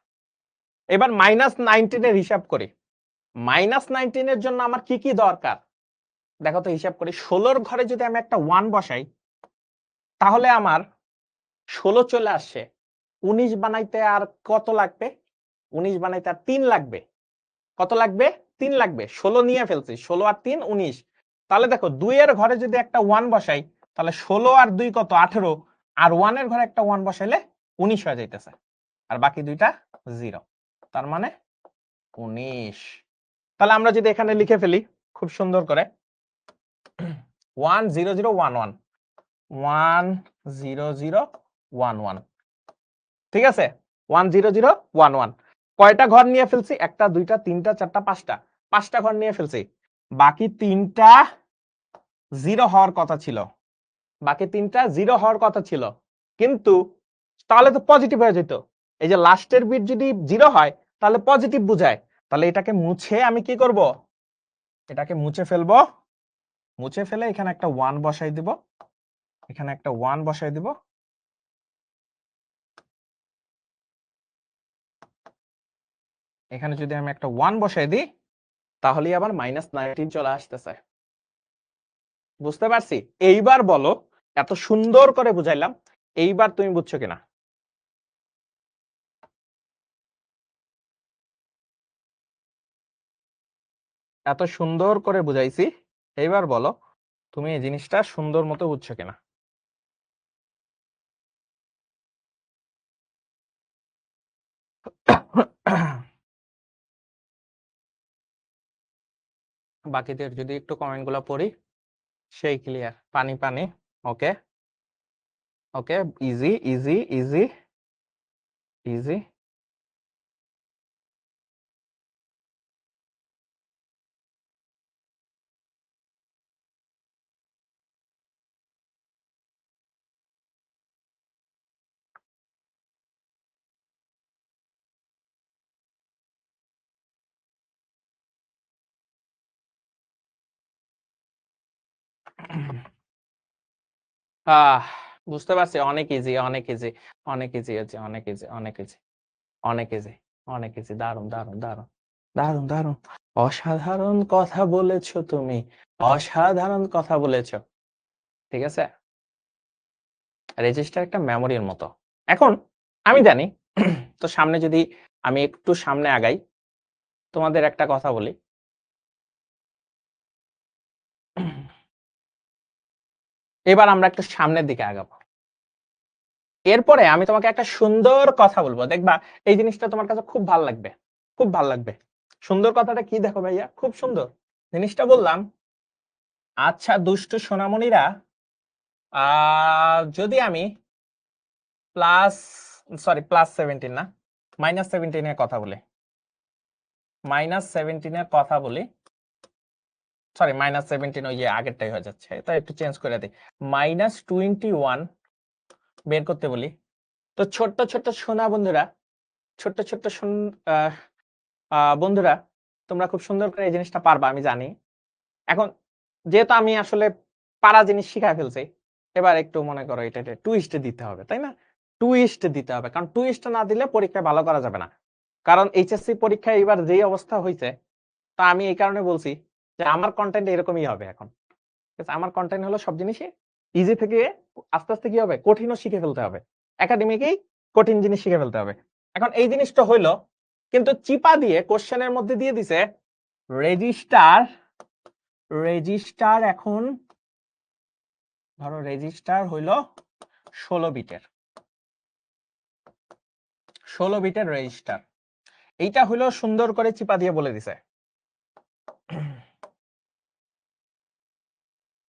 এবার -19 এর হিসাব করি। -19 এর জন্য আমার কি কি দরকার দেখো তো, হিসাব করি। 16 ঘরে যদি আমি একটা 1 বসাই, তাহলে আমার 16 চলে আসছে। 19 বানাইতে আর কত লাগবে? 19 বানাইতে আর 3 লাগবে। কত লাগবে? 3 লাগবে। 16 নিয়ে ফেলছি। 16 আর 3 19। তাহলে দেখো 2 এর ঘরে যদি একটা 1 বসাই, তাহলে 16 আর 2 কত? 18। আর 1 এর ঘরে একটা 1 বসাইলে 19 হয়ে যাইতেছে। আর বাকি দুইটা 0। তার মানে 19। তাহলে আমরা যদি এখানে লিখে ফেলি খুব সুন্দর করে, 1 0 0 1 1, 1 0 0 1 1, ঠিক আছে? 1 0 0 1 1। কয়টা ঘর নিয়ে ফেলছি? একটা, দুইটা, তিনটা, চারটা, পাঁচটা। 5টা ঘর নিয়ে ফেলছি। বাকি 3টা 0 হওয়ার কথা ছিল। বাকি 3টা 0 হওয়ার কথা ছিল। কিন্তু তাহলে তো পজিটিভ হয়ে যেত। এই যে লাস্টের বিট যদি 0 হয় তাহলে পজিটিভ বোঝায়। তাহলে এটাকে মুছে আমি কি করব? এটাকে মুছে ফেলবো। মুছে ফেলে এখানে একটা 1 বসাই দিব। এখানে একটা 1 বসাই দিব। এখানে যদি আমি একটা 1 বসাই দিই, তাহলেই আবার -19 চলে আসতেছে। বুঝতে পারছি? এইবার বলো, এত সুন্দর করে বুঝাইলাম, এইবার তুমি বুঝছো কিনা? এত সুন্দর করে বুঝাইছি, এইবার বলো তুমি এই জিনিসটা সুন্দর মতো বুঝছো কিনা? বাকিদের যদি একটু কমেন্ট গুলো পড়ি সেই ক্লিয়ার। পানি পানি, ওকে ওকে, ইজি ইজি ইজি ইজি। বুঝতে পারছি, অনেক ইজি অনেক ইজি অনেক ইজি আছে, অনেক ইজি অনেক ইজি অনেক ইজি অনেক ইজি। দারুণ দারুণ দারুণ দারুণ দারুণ, অসাধারণ কথা বলেছো তুমি, অসাধারণ কথা বলেছো। ঠিক আছে, রেজিস্টার একটা মেমোরির মতো। এখন আমি জানি তো সামনে যদি আমি একটু সামনে আগাই, তোমাদের একটা কথা বলি। এবার আমরা একটু সামনের দিকে আগাবো। এরপরে আমি তোমাকে একটা সুন্দর কথা বলবো, দেখবা এই জিনিসটা তোমার কাছে খুব ভালো লাগবে, খুব ভালো লাগবে। সুন্দর কথাটা কি দেখো ভাইয়া, খুব সুন্দর জিনিসটা বললাম। আচ্ছা দুষ্টু সোনামণিরা, যদি আমি +17 না, -17 এর কথা বলি, -17 এর কথা বলি, সরি -17 ওই যে আগেরটাই হয়ে যাচ্ছে, তাই একটু চেঞ্জ করে দিই, -21 বের করতে বলি। তো ছোট্ট ছোট্ট সোনা বন্ধুরা, ছোট্ট ছোট্ট বন্ধুরা, তোমরা খুব সুন্দর করে এই জিনিসটা পারবা আমি জানি। এখন যেহেতু আমি আসলে পারা জিনিস শিখায় ফেলছি, এবার একটু মনে করো এটা টুইস্ট দিতে হবে, তাই না? টুইস্ট দিতে হবে, কারণ টুইস্ট না দিলে পরীক্ষায় ভালো করা যাবে না। কারণ এইচএসসি পরীক্ষায় এবার যেই অবস্থা হয়েছে, তা আমি এই কারণে বলছি যে আমার কন্টেন্ট এরকমই হবে এখন। ঠিক আছে, আমার কন্টেন্ট হলো সব জিনিসই ইজি থেকে আস্তে আস্তে কি হবে, কঠিনও শিখে ফেলতে হবে, একাডেমিকেই কঠিন জিনিস শিখে ফেলতে হবে। এখন এই জিনিসটা হইলো, কিন্তু চিপা দিয়ে কোশ্চেনের মধ্যে দিয়ে দিছে রেজিস্টার। রেজিস্টার এখন ধরো রেজিস্টার হইলো 16 বিটের, 16 বিটের রেজিস্টার। এইটা হইলো সুন্দর করে চিপা দিয়ে বলে দিছে।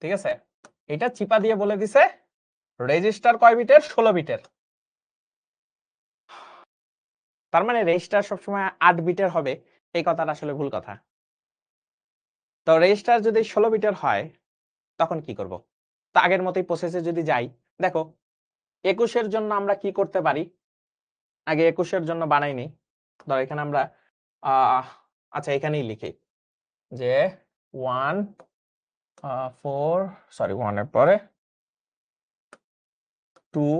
ঠিক আছে, এটা চিপা দিয়ে বলে দিছে রেজিস্টার কয় বিটের, 16 বিটের। তার মানে রেজিস্টার সবসময় 8 বিটের হবে, এই কথাটা আসলে ভুল কথা। তো রেজিস্টার যদি 16 বিটের হয় তখন কি করব? তা আগের মতোই প্রসেসে যদি যাই, দেখো 21 এর জন্য আমরা কি করতে পারি, আগে 21 এর জন্য বানাই নি। ধরো এখানে আমরা আচ্ছা এখানেই লিখি যে 1 4 সরি 1 এর পরে 2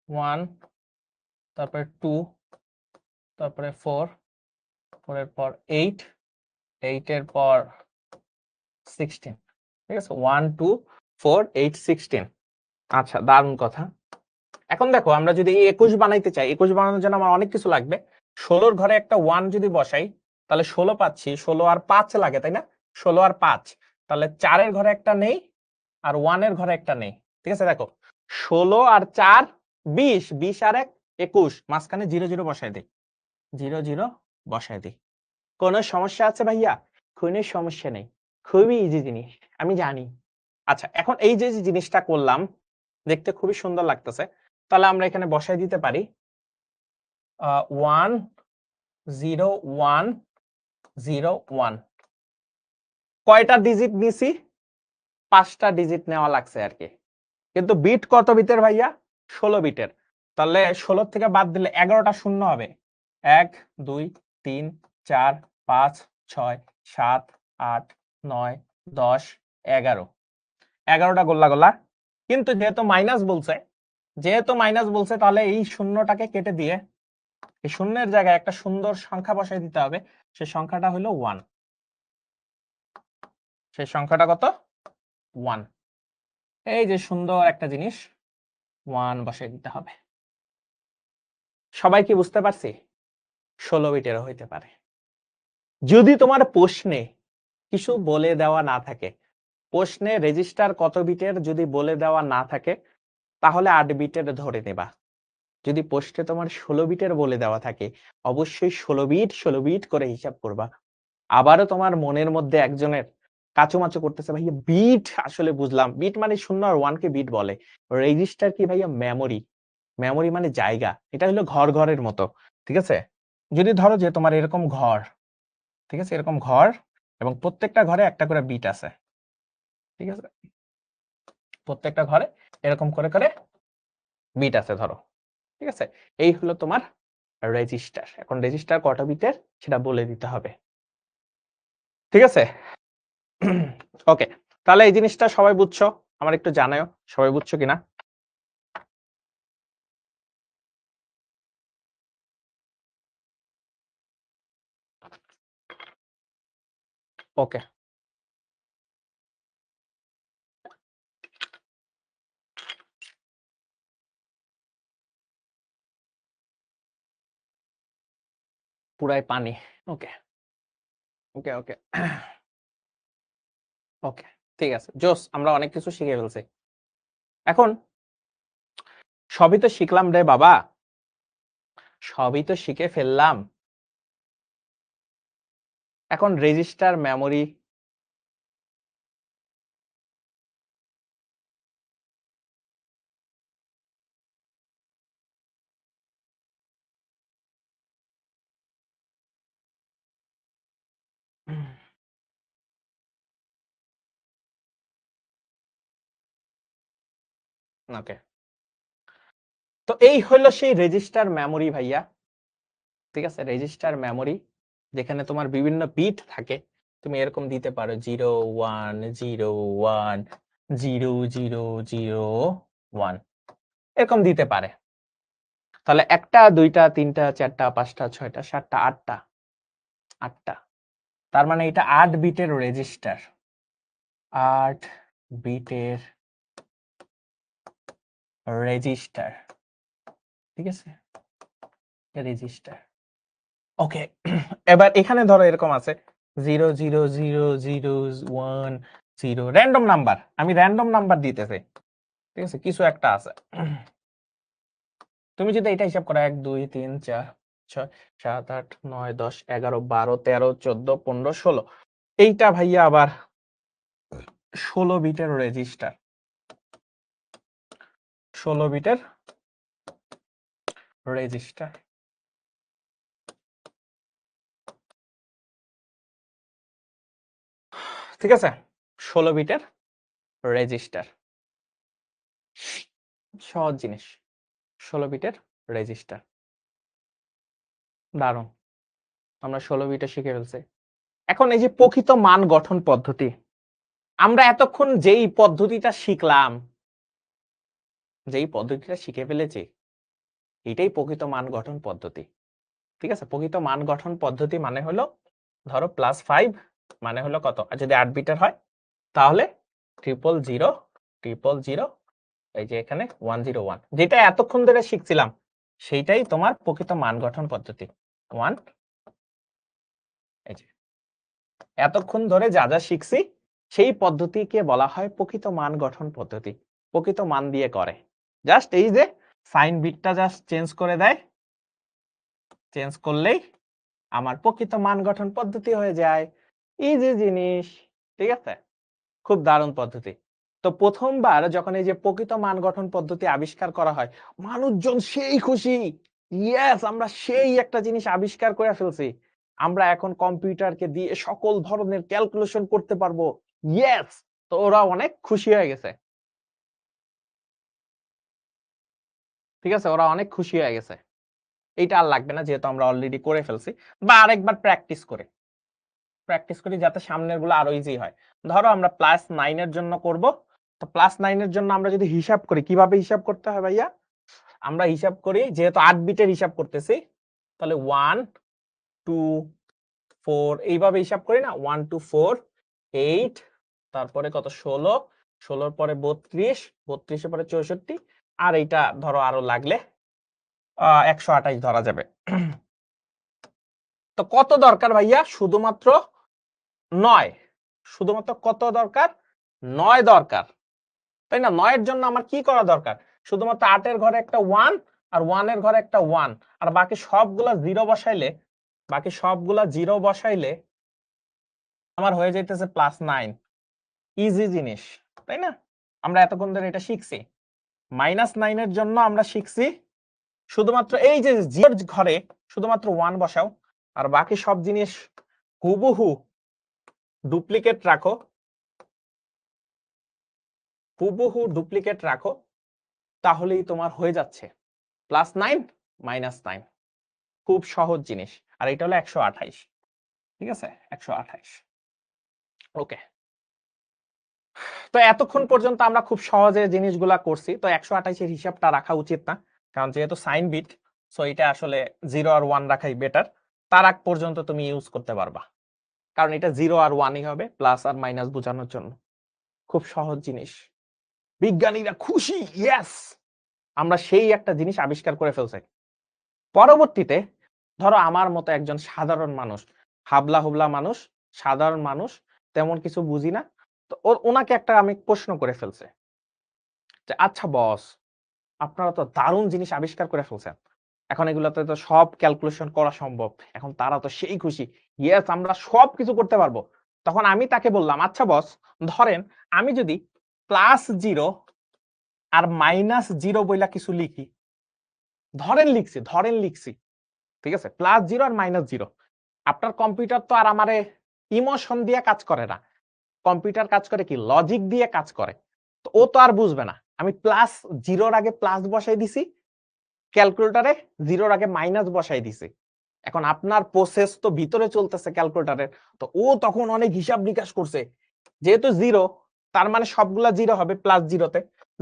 1 তারপরে 2 তারপরে 4 4 এর পর 8 8 এর পর 16। ঠিক আছে, 1 2 4 8 16। আচ্ছা দারুণ কথা। এখন দেখো আমরা যদি 21 বানাইতে চাই, 21 বানানোর জন্য আমার অনেক কিছু লাগবে। 16 ঘরে একটা 1 যদি বসাই তাহলে 16 পাচ্ছি, 16 আর 5 লাগে তাই না, 16 আর 5, তাহলে 4 এর ঘরে একটা নেই আর 1 এর ঘরে একটা নেই। ঠিক আছে, দেখো 16 আর 4 20, 20 আর 1 21, মাঝখানে 0 0 বসাই দিই, 0 0 বসাই দিই। কোনো সমস্যা আছে ভাইয়া? কোনো সমস্যা নেই, খুবই ইজি জিনিস আমি জানি। আচ্ছা এখন এই যে জিনিসটা করলাম দেখতে খুবই সুন্দর লাগতেছে, তাহলে আমরা এখানে বসাই দিতে পারি 1 0 1 0 1। কয়টা ডিজিট নিছি? 5টা ডিজিট নেওয়া লাগছে আর কি। কিন্তু বিট কত বিটের ভাইয়া? 16 বিটের। তাহলে 16 থেকে বাদ দিলে 11টা শূন্য হবে। 1 2 3 4 5 6 7 8 9 10 11, 11টা গোল্লা গোল্লা। কিন্তু যেহেতু মাইনাস বলছে তাহলে এই শূন্যটাকে কেটে দিয়ে এই শূন্যের জায়গায় একটা সুন্দর সংখ্যা বসাই দিতে হবে, সেই সংখ্যাটা হলো 1। সেই সংখ্যাটা কত? 1। এই যে সুন্দর একটা জিনিস 1 বসাই দিতে হবে। সবাই কি বুঝতে পারছি? 16 বিটেরও হইতে পারে। যদি তোমার প্রশ্নে কিছু বলে দেওয়া না থাকে, প্রশ্নে রেজিস্টার কত বিটের যদি বলে দেওয়া না থাকে তাহলে 8 বিটের ধরে নেবা। যদি প্রশ্নে তোমার 16 বিটের বলে দেওয়া থাকে অবশ্যই 16 বিট করে হিসাব করবা। আবারও তোমার মনের মধ্যে একজনের কাচুমাচু করতেছে, ভাইয়া বিট আসলে বুঝলাম, বিট মানে 0 আর 1 কে বিট বলে, রেজিস্টার কি ভাইয়া? মেমোরি। মেমোরি মানে জায়গা, এটা হলো ঘরের মতো, ঠিক আছে? যদি ধরো যে তোমার এরকম ঘর, ঠিক আছে, এরকম ঘর এবং প্রত্যেকটা ঘরে একটা করে বিট আছে, ঠিক আছে, প্রত্যেকটা ঘরে এরকম করে করে বিট আছে ধরো, ঠিক আছে, এই হলো তোমার রেজিস্টার। এখন রেজিস্টার কটা বিটের সেটা বলে দিতে হবে, ঠিক আছে? ওকে, তাহলে এই জিনিসটা সবাই বুঝছো? আমার একটু জানাও সবাই বুঝছো কিনা। ওকে, পুরাই পানি। ওকে ওকে ওকে ওকে, ঠিক আছে, জোস, আমরা অনেক কিছু শিখে ফেলছি। এখন সবই তো শিখলাম রে বাবা, সবই তো শিখে ফেললাম। এখন রেজিস্টার, মেমোরি, ওকে, তো এই হলো সেই রেজিস্টার মেমোরি ভাইয়া, ঠিক আছে, রেজিস্টার মেমোরি, যেখানে তোমার বিভিন্ন বিট থাকে। তুমি এরকম দিতে পারো 0 1 0 1 0 0 0 1, এরকম দিতে পারে। তাহলে 1টা 2টা 3টা 4টা 5টা 6টা 7টা 8টা 8টা, তার মানে এটা 8 বিটের রেজিস্টার, 8 বিটের রেজিস্টার, ঠিক আছে, রেজিস্টার। ওকে, এবার এখানে ধরো এরকম আছে 0 0 0 0 1 0, র্যান্ডম নাম্বার, আমি র্যান্ডম নাম্বার দিতেছি, ঠিক আছে, কিছু একটা আছে। তুমি যদি এটা হিসাব করো 1 2 3 4 6 7 8 9 10 11 12 13 14 15 16, এইটা ভাইয়া আবার 16 বিটের রেজিস্টার, 16 বিটের রেজিস্টার, ঠিক আছে, 16 বিটের রেজিস্টার, সহজ জিনিস, 16 বিটের রেজিস্টার, দারুণ, আমরা 16 বিটে শিখে ফেলছি। এখন এই যে প্রকৃত মান গঠন পদ্ধতি, আমরা এতক্ষণ যেই পদ্ধতিটা শিখলাম, যেই পদ্ধতিটা শিখে ফেলেছি, এটাই প্রকৃত মান গঠন পদ্ধতি, ঠিক আছে? প্রকৃত মান গঠন পদ্ধতি মানে হলো ধরো +5 মানে হলো কত, আর যদি 8 বিটের হয় তাহলে 000 000, এই যে এখানে 101, যেটা এতক্ষণ ধরে শিখছিলাম সেইটাই তোমার প্রকৃত মান গঠন পদ্ধতি। 1, এই যে এতক্ষণ ধরে যা যা শিখছি সেই পদ্ধতিকে বলা হয় প্রকৃত মান গঠন পদ্ধতি, প্রকৃত মান দিয়ে করে, জাস্ট এই যে সাইন বিটটা জাস্ট চেঞ্জ করে দেয়, চেঞ্জ করলেই আমার প্রকৃত মান গঠন পদ্ধতি হয়ে যায়, ইজি জিনিস, ঠিক আছে, খুব দারুণ পদ্ধতি। তো প্রথমবার যখন এই যে প্রকৃত মান গঠন পদ্ধতি আবিষ্কার করা হয়, মানুষজন সেই খুশি, ইয়েস, আমরা সেই একটা জিনিস আবিষ্কার করে ফেলছি, আমরা এখন কম্পিউটারকে দিয়ে সকল ধরনের ক্যালকুলেশন করতে পারবো, ইয়েস। তো ওরা অনেক খুশি হয়ে গেছে, ঠিক আছে, ওরা অনেক খুশি হয়ে গেছে। এটা আর লাগবে না, যেহেতু আমরা অলরেডি করে ফেলছি, বা আরেকবার প্র্যাকটিস করি যাতে সামনের গুলো আরো ইজি হয়। ধরো আমরা +9 এর জন্য করব, তো +9 এর জন্য আমরা যদি হিসাব করি, কিভাবে হিসাব করতে হয় ভাইয়া? আমরা হিসাব করি, যেহেতু 8 বিটের হিসাব করতেছি, তাহলে 1 2 4 এইভাবে হিসাব করি না, 1 2 4 8, তারপরে কত 16, 16 পরে 32, 32 এর পরে 64, আর এইটা ধরো আরো লাগলে 128 ধরা যাবে। তো কত দরকার ভাইয়া? শুধুমাত্র 9, শুধুমাত্র কত দরকার? 9 দরকার, তাই না? 9 এর জন্য আমার কি করা দরকার? শুধুমাত্র 8 এর ঘরে একটা 1 আর 1 এর ঘরে একটা 1 আর বাকি সবগুলা 0 বসাইলে আমার হয়ে যাইতেছে +9। ইজি জিনিস, তাই না? আমরা এতক্ষণ ধরে এটা শিখছি। -9 এর জন্য আমরা শিখছি শুধুমাত্র এই যে 0 এর ঘরে শুধুমাত্র 1 বসাও আর বাকি সব জিনিস হুবহু ডুপ্লিকেট রাখো, তাহলেই তোমার হয়ে যাচ্ছে +9 -9। খুব সহজ জিনিস। আর এটা হলো 128, ঠিক আছে? 128। ওকে, তো এতক্ষণ পর্যন্ত আমরা খুব সহজে জিনিসগুলা করছি। তো 128 এর হিসাবটা রাখা উচিত না, কারণ যেহেতু সাইন বিট, সো এটা আসলে 0 আর 1 রাখাই বেটার। তার আগ পর্যন্ত তুমি ইউজ করতে পারবা, কারণ এটা 0 আর 1ই হবে, প্লাস আর মাইনাস বোঝানোর জন্য। খুব সহজ জিনিস। বিজ্ঞানীরা খুশি, ইয়েস, আমরা সেই একটা জিনিস আবিষ্কার করে ফেলছি। পরবর্তীতে ধরো আমার মতো একজন সাধারণ মানুষ, হাবলা হুবলা মানুষ, সাধারণ মানুষ, তেমন কিছু বুঝি না, তো ওনাকে একটা আমি প্রশ্ন করে ফেলছে যে আচ্ছা বস, আপনারা তো দারুণ জিনিস আবিষ্কার করে ফেলছেন, এখন এগুলোতে তো সব ক্যালকুলেশন করা সম্ভব, এখন তারা তো সেই খুশি, ইয়েস আমরা সব কিছু করতে পারবো। তখন আমি তাকে বললাম, আচ্ছা বস, ধরেন আমি যদি +0 আর -0 বইলা কিছু লিখি, ধরেন লিখছি, ঠিক আছে, +0 আর -0, আপনার কম্পিউটার তো আর আমারে ইমোশন দিয়ে কাজ করে না, কম্পিউটার কাজ করে কি লজিক দিয়ে কাজ করে। তো ও তো আর বুঝবে না আমি +0 আগে প্লাস বসাই দিছি, ক্যালকুলেটরে 0 আগে মাইনাস বসাই দিছি। এখন আপনার প্রসেস তো ভিতরে চলতেছে ক্যালকুলেটরের, তো ও তখন অনেক হিসাব নিকাশ করছে, যেহেতু 0 তার মানে সবগুলা 0 হবে +0 তে,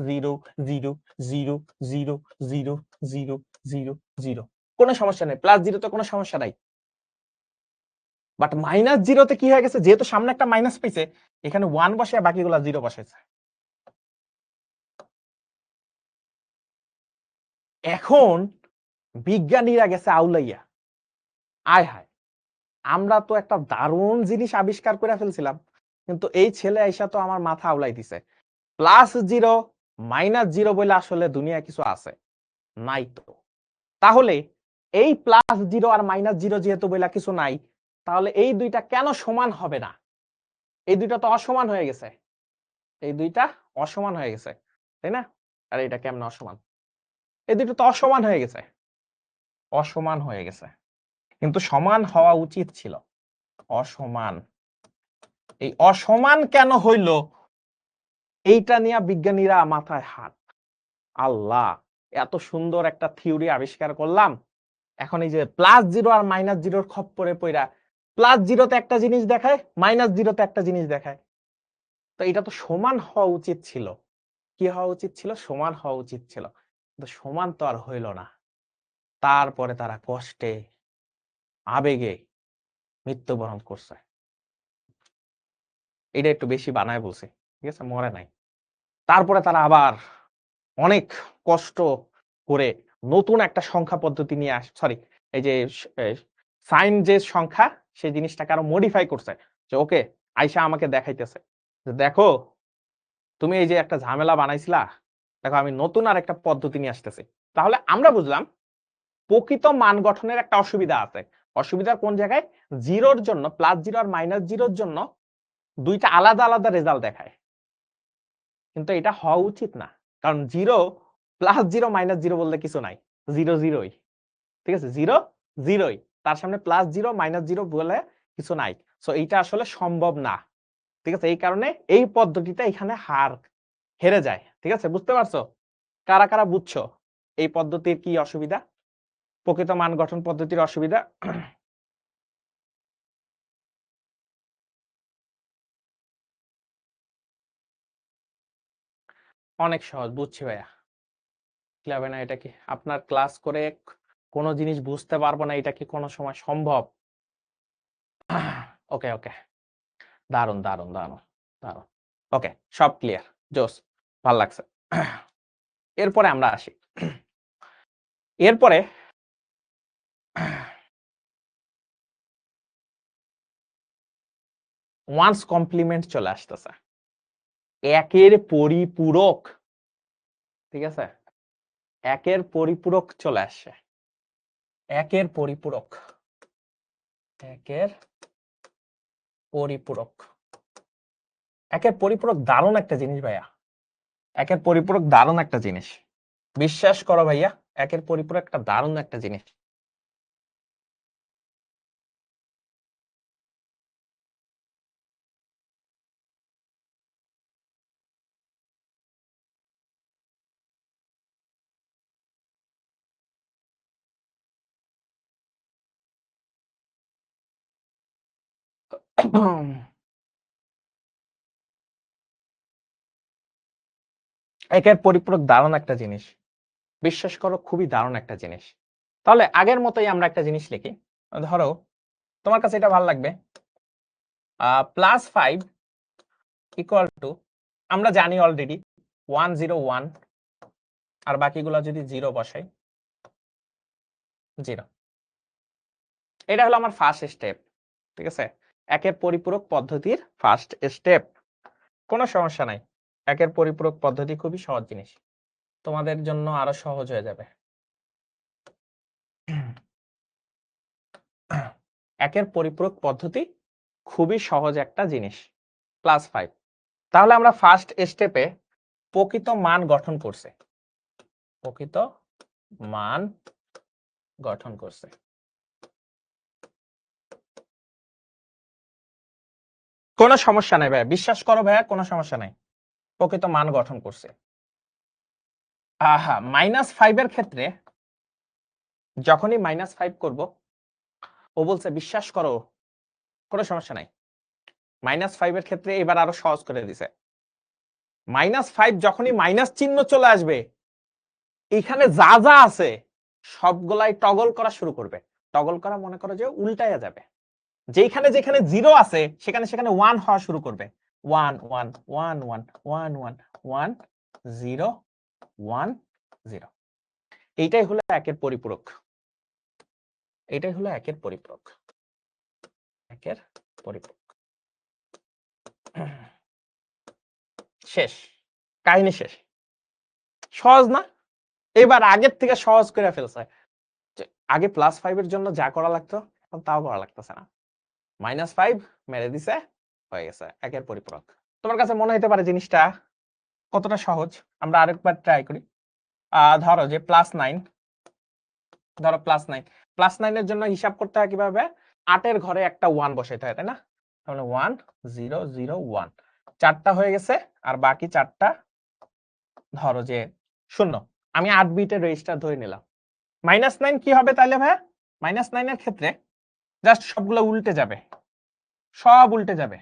0 0 0 0 0 0 0 0, কোনো সমস্যা নেই, +0 তে কোনো সমস্যা নাই। বাট -0 তে কি হয়ে গেছে, যেহেতু সামনে একটা মাইনাস পাইছে, এখানে 1 বসায় বাকিগুলা 0 বসাইছে। এখন বিজ্ঞানীরা গেছে আউলাইয়া, আয় হায়, আমরা তো একটা দারুণ জিনিস আবিষ্কার করে ফেলছিলাম, কিন্তু এই ছেলে আইসা তো আমার মাথা আউলাই দিছে। +0 -0 বলে আসলে দুনিয়া কিছু আছে নাই তো। তাহলে এই +0 আর -0 যেহেতু বইলা কিছু নাই, তাহলে এই দুইটা কেন সমান হবে না? এই দুইটা তো অসমান হয়ে গেছে, এই দুইটা অসমান হয়ে গেছে, তাই না? আর এটা কেমনে অসমান? এই দুটো তো অসমান হয়ে গেছে, অসমান হয়ে গেছে, কিন্তু সমান হওয়া উচিত ছিল। অসমান, এই অসমান কেন হইল, এইটা নিয়ে বিজ্ঞানীরা মাথায় হাত, আল্লাহ, এত সুন্দর একটা থিওরি আবিষ্কার করলাম, এখন এই যে +0 আর -0 খপ্পরে পইরা +0 তে একটা জিনিস দেখায়, -0 তে একটা জিনিস দেখায়, তো এটা তো সমান হওয়া উচিত ছিল। কি হওয়া উচিত ছিল? সমান হওয়া উচিত ছিল, কিন্তু সমান তো আর হইল না। তারপরে তারা কষ্টে, আবেগে মৃত্যুবরণ করছে। এটা একটু বেশি বানায় বলছি, ঠিক আছে, মরে নাই। তারপরে তারা আবার অনেক কষ্ট করে নতুন একটা সংখ্যা পদ্ধতি নিয়ে সরি, এই যে সাইন যে সংখ্যা, সেই জিনিসটাকে আরো মডিফাই করছে, যে ওকে, আইসা আমাকে দেখাইতেছে যে দেখো, তুমি এই যে একটা ঝামেলা বানাইছিলা, দেখো আমি নতুন আর একটা পদ্ধতি নিয়ে আসতেছি। তাহলে আমরা বুঝলাম প্রকৃত মান গঠনের একটা অসুবিধা আছে। অসুবিধা কোন জায়গায়? 0 জন্য, +0 আর -0 জন্য দুইটা আলাদা আলাদা রেজাল্ট দেখায়, কিন্তু এটা হওয়া উচিত না, কারণ 0 +0 -0 বলতে কিছু নাই, 0 0ই, ঠিক আছে, 0 0ই, তার সামনে +0 -0 বলে কিছু নাই। সো এইটা আসলে সম্ভব না, ঠিক আছে, এই কারণে এই পদ্ধতিটা এখানে হেরে যায়, ঠিক আছে, বুঝতে পারছো? কারা কারা বুঝছো এই পদ্ধতির কি অসুবিধা, প্রকৃত মান গঠন পদ্ধতির অসুবিধা? অনেক সহজ, বুঝছি ভাইয়া। কি হবে না, এটা কি আপনার ক্লাস করে কোনো জিনিস বুঝতে পারবো না, এটা কি কোনো সময় সম্ভব? ওকে ওকে, দারুন দারুন দারুন দারুন। ওকে, সব ক্লিয়ার, জোস, ভাল লাগছে। এরপরে আমরা আসি, এরপরে ওয়ান্স কমপ্লিমেন্ট চলে আসতেছে। একের পরিপূরক, ঠিক আছে, একের পরিপূরক চলে আসে, একের পরিপূরক, একের পরিপূরক, একের পরিপূরক দারুণ একটা জিনিস ভাইয়া, একের পরিপূরক দারুণ একটা জিনিস, বিশ্বাস করো ভাইয়া, একের পরিপূরক একটা দারুণ একটা জিনিস। একের পরিপূরক দারুণ একটা জিনিস, বিশ্বাস করো খুবই দারুণ একটা জিনিস। তাহলে আগের মতোই আমরা একটা জিনিস লিখি, ধরো তোমার কাছে এটা ভালো লাগবে, +5 ইকুয়াল টু, আমরা জানি অলরেডি 1 0 1, আর বাকিগুলো যদি 0 বসাই 0, এটা হলো আমার ফার্স্ট স্টেপ, ঠিক আছে, একের পরিপূরক পদ্ধতির ফার্স্ট স্টেপ। কোনো সমস্যা নাই, একের পরিপূরক পদ্ধতি খুবই সহজ জিনিস, তোমাদের জন্য আরো সহজ হয়ে যাবে। একের পরিপূরক পদ্ধতি খুবই সহজ একটা জিনিস, +5। তাহলে আমরা ফার্স্ট স্টেপে প্রকৃত মান গঠন করছে, প্রকৃত মান গঠন করছে, কোনো সমস্যা নাই ভাইয়া, বিশ্বাস করো ভাইয়া, কোনো সমস্যা নাই, প্রকৃত মান গঠন করছে। -5 এর ক্ষেত্রে যখনই -5 করব, ও বলছে বিশ্বাস করো কোনো সমস্যা নাই, -5 এর ক্ষেত্রে এবার আরো সহজ করে দিছে, -5 যখনই মাইনাস চিহ্ন চলে আসবে, এখানে যা যা আছে সবগুলাই টগল করা শুরু করবে, টগল করা মনে করো যে উল্টায়া যাবে, যেখানে যেখানে 0 আছে সেখানে সেখানে 1 হওয়া শুরু করবে, 1 1 1 1 1 1 1 0 1 0, এইটাই হলো একের পরিপূরক, এটাই হলো একের পরিপূরক, একের পরিপূরক। শেষ, কাহিনী শেষ, সহজ না? এবার আগের থেকে সহজ করে ফেলছে, আগে +5 এর জন্য যা করা লাগতো এখন তাও করা লাগতেছে না, -5 মেরে দিছে, হয়ে গেছে একের পরিপূরক। তোমার কাছে মনে হতে পারে জিনিসটা কতটা সহজ, আমরা আরেকবার ট্রাই করি। ধরো যে +9, ধরো +9 এর জন্য হিসাব করতে হয় কিভাবে, 8 এর ঘরে একটা 1 বসাইতে হয়, তাই না? তাহলে 1 0 0 1, 4টা হয়ে গেছে, আর বাকি 4টা ধরো যে 0, আমি 8 বিটের রেজিস্টার ধরে নিলাম। -9 কি হবে তাহলে ভাইয়া? -9 এর ক্ষেত্রে জাস্ট সবগুলো উল্টে যাবে, সব উল্টে যাবে,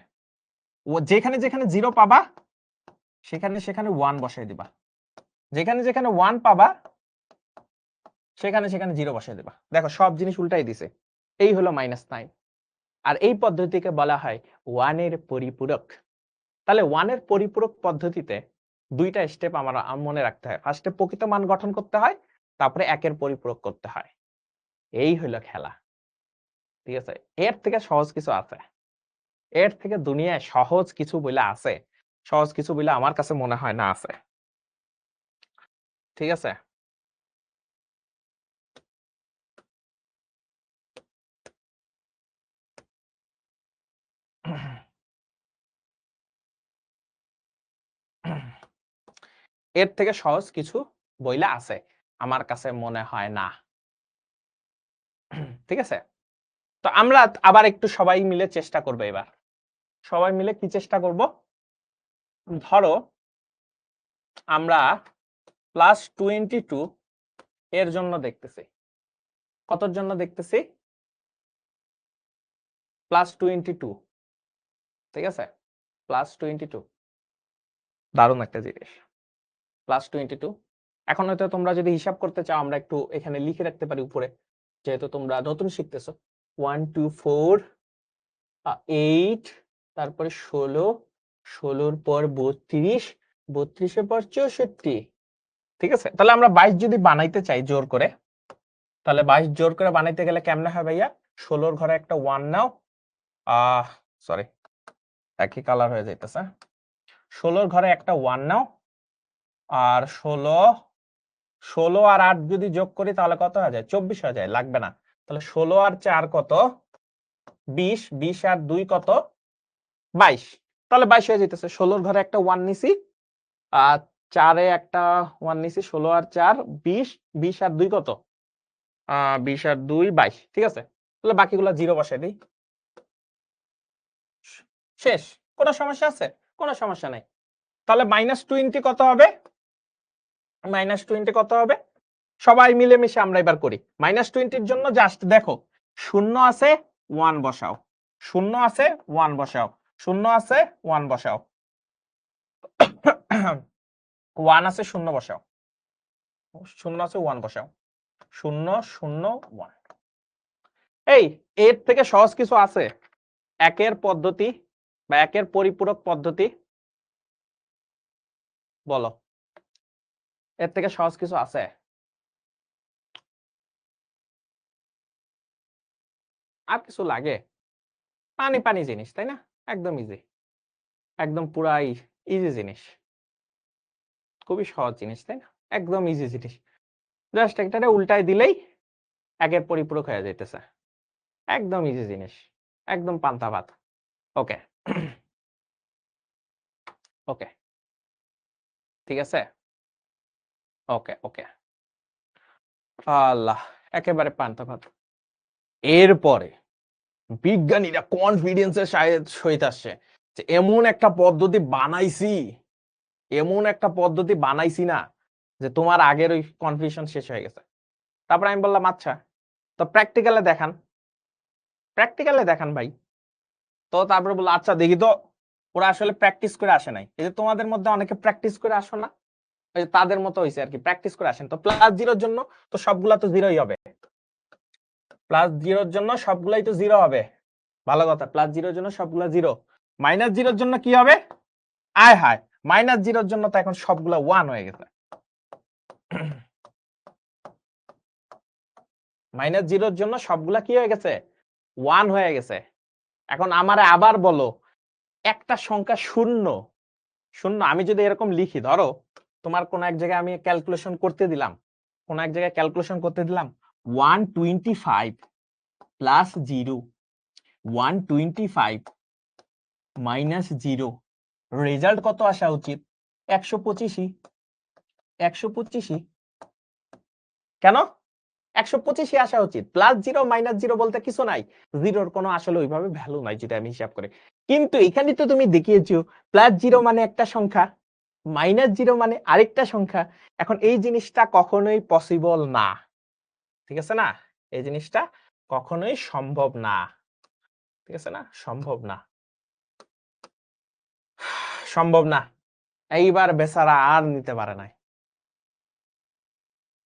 ও যেখানে যেখানে 0 পাবা সেখানে সেখানে 1 বসাই দিবা, যেখানে যেখানে 1 পাবা সেখানে সেখানে 0 বসাই দিবা, দেখো সব জিনিস উল্টাই দিছে, এই হলো -9। আর এই পদ্ধতিকে বলা হয় 1 এর পরিপূরক। তাহলে 1 এর পরিপূরক পদ্ধতিতে দুইটা স্টেপ আমার মনে রাখতে হয়, ফার্স্টে প্রকৃত মান গঠন করতে হয়, তারপরে একের পরিপূরক করতে হয়, এই হলো খেলা, ঠিক আছে? এর থেকে সহজ কিছু আছে, এর থেকে দুনিয়ায় সহজ কিছু বলে আছে, সহজ কিছু বলে আমার কাছে মনে হয় না আছে, ঠিক আছে? এর থেকে সহজ কিছু বইলা আছে, আমার কাছে মনে হয় না, ঠিক আছে? তো আমরা আবার একটু সবাই মিলে চেষ্টা করবো, এবার সবাই মিলে কি চেষ্টা করব, ধরো আমরা +22 এর জন্য দেখতেছি, কতর জন্য দেখতেছি, +22, ঠিক আছে, +22 দারুণ একটা জিনিস, +22। এখন হয়তো তোমরা যদি হিসাব করতে চাও, আমরা একটু এখানে লিখে রাখতে পারি উপরে, যেহেতু তোমরা নতুন শিখতেছো, 1 2 4 8, তারপরে 16, 16 পর 32, 32 পর 64, ঠিক আছে? তাহলে আমরা 22 যদি বানাইতে চাই জোর করে, তাহলে 22 জোর করে বানাইতে গেলে কেমনে হয় ভাইয়া, 16 ঘরে একটা 1 নাও, সরি একই কালার হয়ে যাইতেছে, 16 ঘরে একটা 1 নাও, আর 16 আর 8 যদি যোগ করি তাহলে কত হয়ে যায়? 24 হয়ে যায়, লাগবে না। তাহলে 16 আর 4 কত? 20, 20 আর 2 কত? 22। তাহলে 22 হয়ে যেতেছে। 16 ঘরে একটা 1 নিছি, আর 4 এ একটা 1 নিছি, 16 আর 4 20, 20 আর 2 কত? 20 আর 2 22, ঠিক আছে। তাহলে বাকিগুলো 0 বসাই দিই। শেষ। কোনো সমস্যা আছে? কোনো সমস্যা নাই। তাহলে -20 কত হবে? -20 কত হবে? সবাই মিলেমিশে আমরা এবার করি। -20 এর জন্য জাস্ট দেখো, 0 আছে 1 বসাও, 0 আছে 1 বসাও, 0 আছে 1 বসাও, 1 আছে 0 বসাও, 0 আছে 1 বসাও, 0 0 1। এই এর থেকে সহজ কিছু আছে? একের পদ্ধতি বা একের পরিপূরক পদ্ধতি বলো, এর থেকে সহজ কিছু আছে? আর কিছু লাগে? পানি পানি জিনিস, তাই না? একদম ইজি, একদম পুরাই ইজি জিনিস, খুবই সহজ জিনিস, তাই না? একদম ইজি জিনিস, জাস্ট একটারে উল্টায় দিলেই একের পরিপূরক হয়ে যাইতেছে। একদম ইজি জিনিস, একদম পান্তা ভাত। ওকে ওকে, ঠিক আছে। ওকে ওকে, আল্লাহ, একেবারে পান্তা ভাত। এরপরে বিজ্ঞানীরা কনফিডেন্সের সহিত আসছে যে এমন একটা পদ্ধতি বানাইছি, এমন একটা পদ্ধতি বানাইছি না যে তোমার আগের ওই কনফিউশন শেষ হয়ে গেছে। তারপর আমি বললাম আচ্ছা, তো প্র্যাকটিক্যালে দেখান, প্র্যাকটিক্যালে দেখান ভাই। তো তারপরে বললো আচ্ছা দেখি তো, ওরা আসলে প্র্যাকটিস করে আসে নাই। এই যে তোমাদের মধ্যে অনেকে প্র্যাকটিস করে আসো না, ওই যে তাদের মতো হইছে আর কি, প্র্যাকটিস করে আসেন। তো +0 জন্য তো সবগুলা তো 0ই হবে, +0 জন্য সবগুলাই তো 0 হবে। ভালো কথা, +0 জন্য সবগুলা 0। -0 জন্য কি হবে? আয় হায়, -0 জন্য তো এখন সবগুলা 1 হয়ে গেছে। -0 জন্য সবগুলা কি হয়ে গেছে? 1 হয়ে গেছে। এখন আমারে আবার বলো, একটা সংখ্যা শূন্য, শূন্য আমি যদি এরকম লিখি, ধরো তোমার কোন এক জায়গায় আমি ক্যালকুলেশন করতে দিলাম, কোন এক জায়গায় ক্যালকুলেশন করতে দিলাম 125 প্লাস 0, 125 মাইনাস 0, রেজাল্ট কত আসা উচিত? 125ই, 125ই। কেন 125ই আসা উচিত? +0 -0 বলতে কিছু নাই, জিরোর কোনো আসলে ওইভাবে ভ্যালু নাই যেটা আমি হিসাব করি। কিন্তু এখানে তো তুমি দেখিয়েছো +0 মানে একটা সংখ্যা, -0 মানে আরেকটা সংখ্যা। এখন এই জিনিসটা কখনোই পসিবল না, ঠিক আছে না? এই জিনিসটা কখনোই সম্ভব না, ঠিক আছে না? সম্ভব না, সম্ভব না। এইবার বেচারা আর নিতে পারে নাই,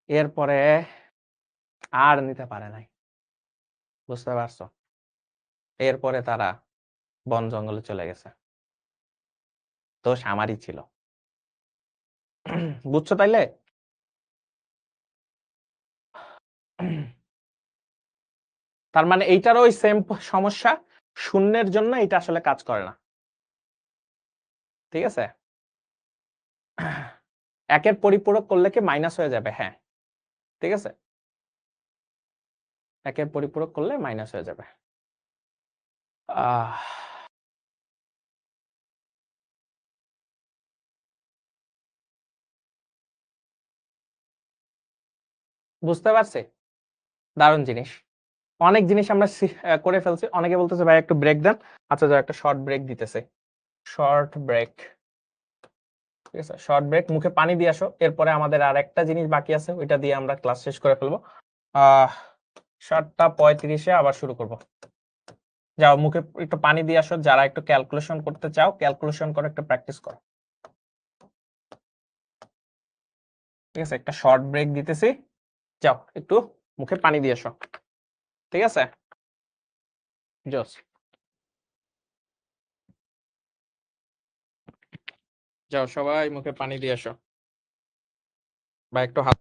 এরপরে আর নিতে পারে নাই, বুঝতে পারছো? এরপরে তারা বন জঙ্গলে চলে গেছে, দোষ আমারই ছিল। বুঝছো তাইলে? তার মানে এইটারও ওই সেম সমস্যা, শূন্যের জন্য এটা আসলে কাজ করে না, ঠিক আছে? একের পরিপূরক করলে কি মাইনাস হয়ে যাবে? হ্যাঁ, ঠিক আছে, একের পরিপূরক করলে মাইনাস হয়ে যাবে। বুঝতে পারছি, দারুণ জিনিস। অনেক জিনিস আমরা করে ফেলছি। অনেকে বলতেছে ভাই একটু ব্রেক দেন। আচ্ছা যাও, একটা শর্ট ব্রেক দিতেছে, শর্ট ব্রেক, ঠিক আছে? শর্ট ব্রেক, মুখে পানি দিয়ে আসো। এরপরে আমাদের আর একটা জিনিস বাকি আছে, ওইটা দিয়ে আমরা ক্লাস শেষ করে ফেলবো। 7:35-এ আবার শুরু করব। যাও মুখে একটু পানি দিয়ে আসো, যারা একটু ক্যালকুলেশন করতে চাও ক্যালকুলেশন করে একটু প্র্যাকটিস করো, ঠিক আছে? একটা শর্ট ব্রেক দিতেছি, যাও একটু মুখে পানি দিয়ে আসো, ঠিক আছে? জোস, যাও সবাই মুখে পানি দিয়ে আসো, বা একটু হাত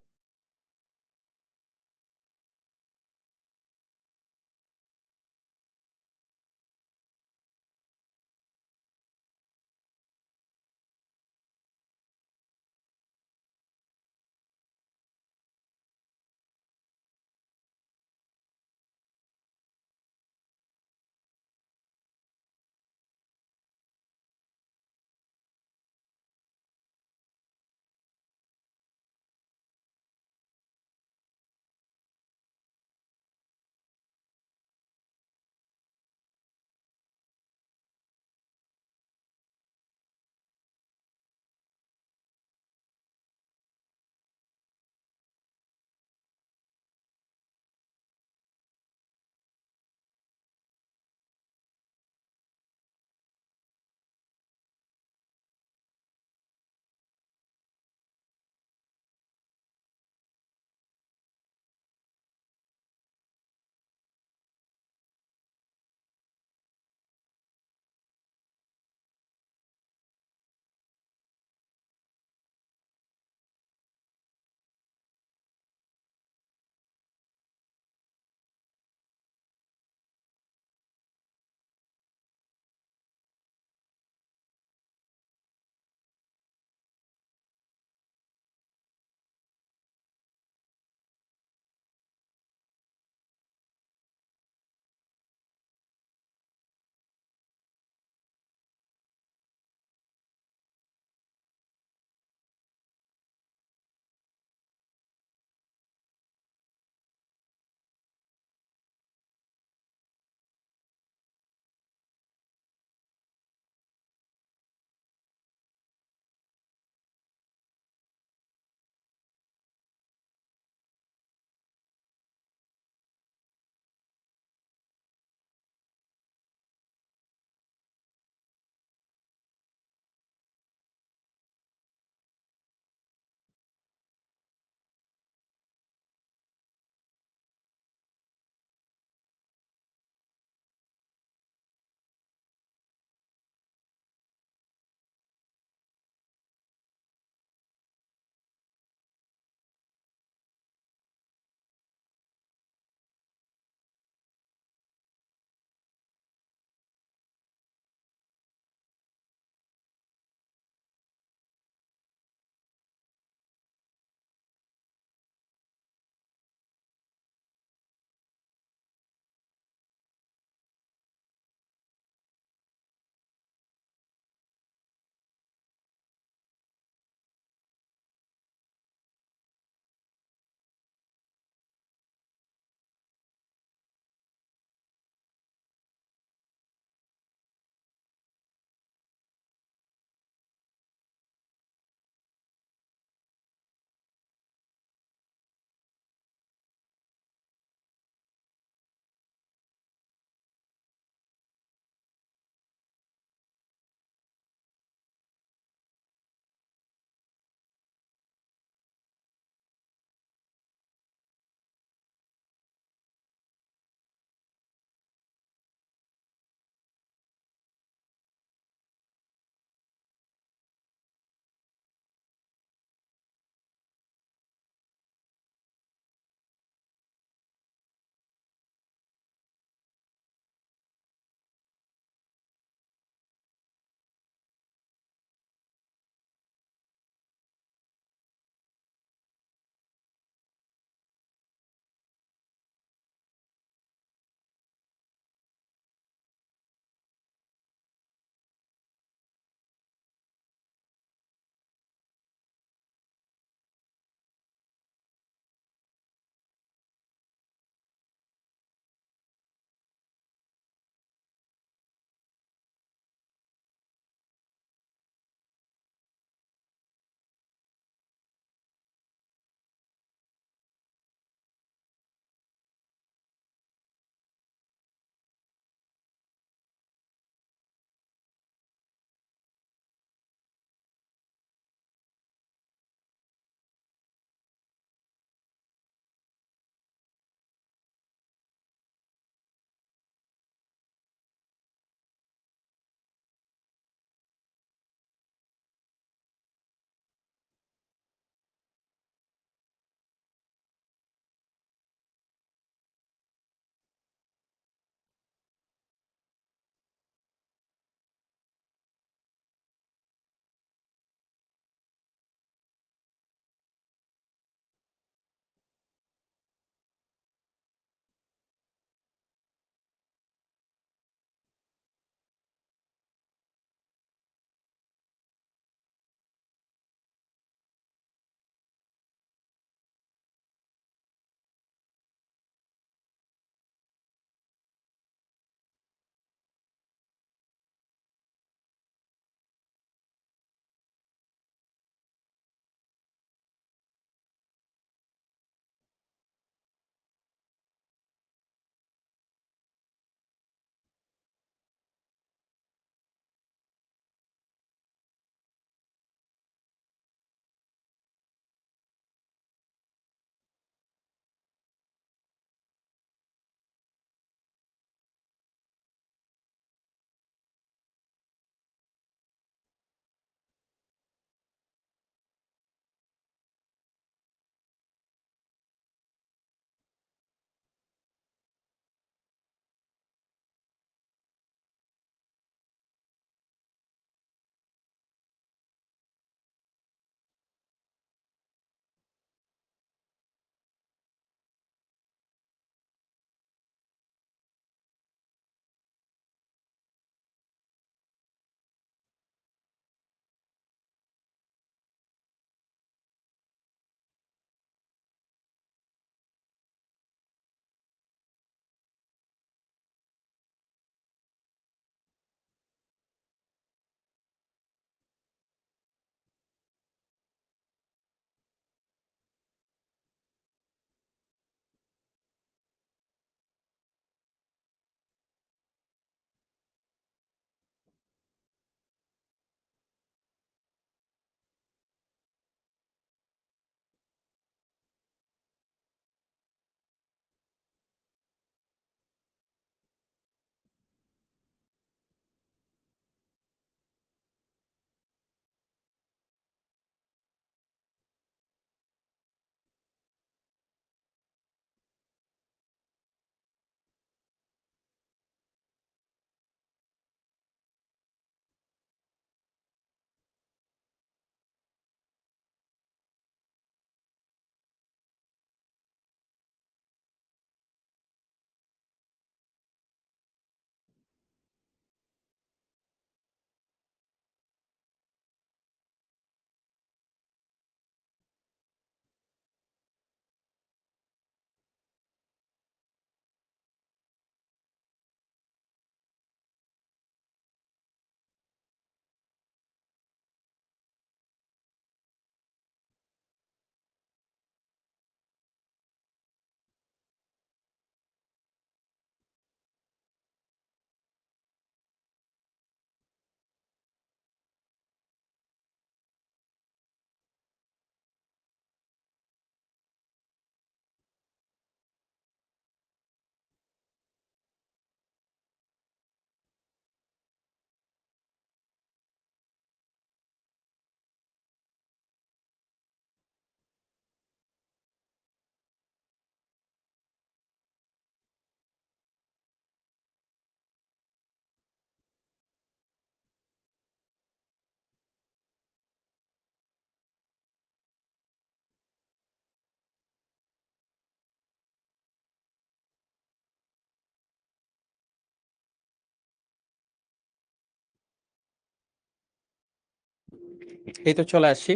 এই তো চলে আসছি,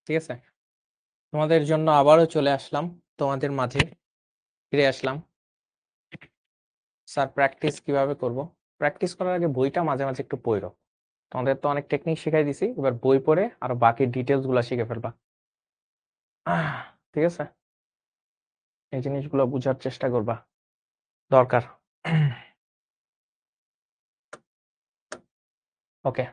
ঠিক আছে। তোমাদের জন্য আবারও চলে আসলাম, তোমাদের মাঝে ফিরে আসলাম। স্যার প্র্যাকটিস কিভাবে করব? প্র্যাকটিস করার আগে বইটা মাঝে মাঝে একটু পড়ো। তোমাদের তো অনেক টেকনিক শিখাই দিছি, এবার বই পড়ে আর বাকি ডিটেলস গুলা শিখে ফেলবা। ঠিক আছে, এই জিনিসগুলো বুঝার চেষ্টা করবা, দরকার। ওকে,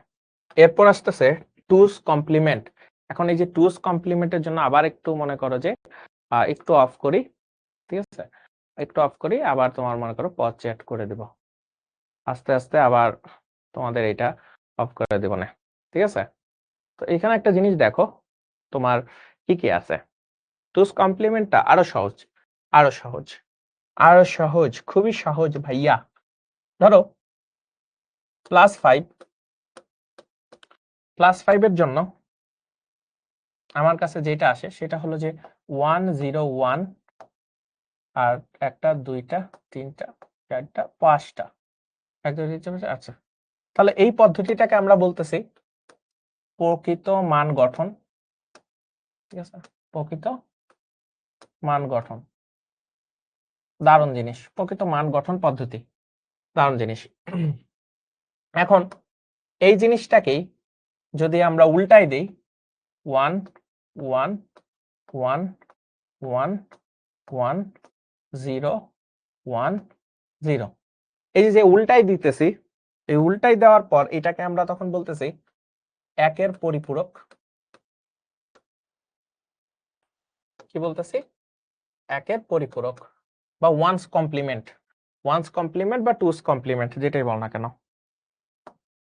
এরপর আসতেছে টুস কমপ্লিমেন্ট। এখন এই যে টুস কমপ্লিমেন্টের জন্য আবার একটু মনে করো যে একটু অফ করি, ঠিক আছে, একটু অফ করি, আবার তোমার মনে করো পজ চ্যাট করে দিব, আস্তে আস্তে আবার তোমাদের এটা অফ করে দেব না, ঠিক আছে। তো এখানে একটা জিনিস দেখো, তোমার কি কি আছে। টুস কমপ্লিমেন্টটা আরো সহজ, আরো সহজ, আরো সহজ, খুবই সহজ ভাইয়া। ধরো +5, +5 এর জন্য আমার কাছে যেটা আসে সেটা হলো যে 101 আর একটা, দুইটা, তিনটা, চারটা, পাঁচটা, আচ্ছা। তাহলে এই পদ্ধতিটাকে আমরা বলতেছি প্রকৃত মান গঠন, ঠিক আছে, প্রকৃত মান গঠন। দারুণ জিনিস, প্রকৃত মান গঠন পদ্ধতি, দারুণ জিনিস। এখন এই জিনিসটাকেই যদি আমরা উল্টাই দিই, 1 1 1 1 1 0 1 0, এই যে উল্টাই দিতেছি, এই উল্টাই দেওয়ার পর এটাকে আমরা তখন বলতেছি একের পরিপূরক। কি বলতেছি? একের পরিপূরক বা ওয়ান্স কমপ্লিমেন্ট, ওয়ান্স কমপ্লিমেন্ট বা টুস কমপ্লিমেন্ট, যেটাই বল না কেন।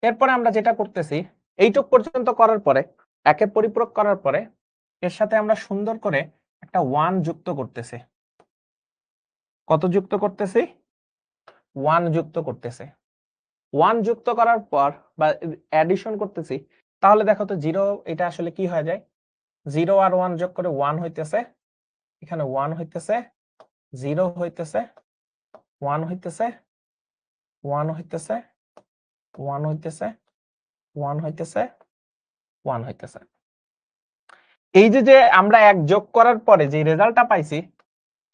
এরপরে আমরা যেটা করতেছি, এইটুক পর্যন্ত করার পরে, একের পরিপূরক করার পরে এর সাথে আমরা সুন্দর করে একটা 1 যুক্ত করতেছি। কত যুক্ত করতেছি? 1 যুক্ত করতেছে। 1 যুক্ত করার পর বা অ্যাডিশন করতেছি, তাহলে দেখো তো 0 এটা আসলে কি হয়ে যায়? 0 আর 1 যোগ করে 1 হইতেছে, এখানে 1 হইতেছে, 0 হইতেছে, 1 হইতেছে, 1 হইতেছে, 1 হইতেছে, 1 হইতেছে, 1 হইতেছে। এই যে আমরা 1 যোগ করার পরে যে রেজাল্টটা পাইছি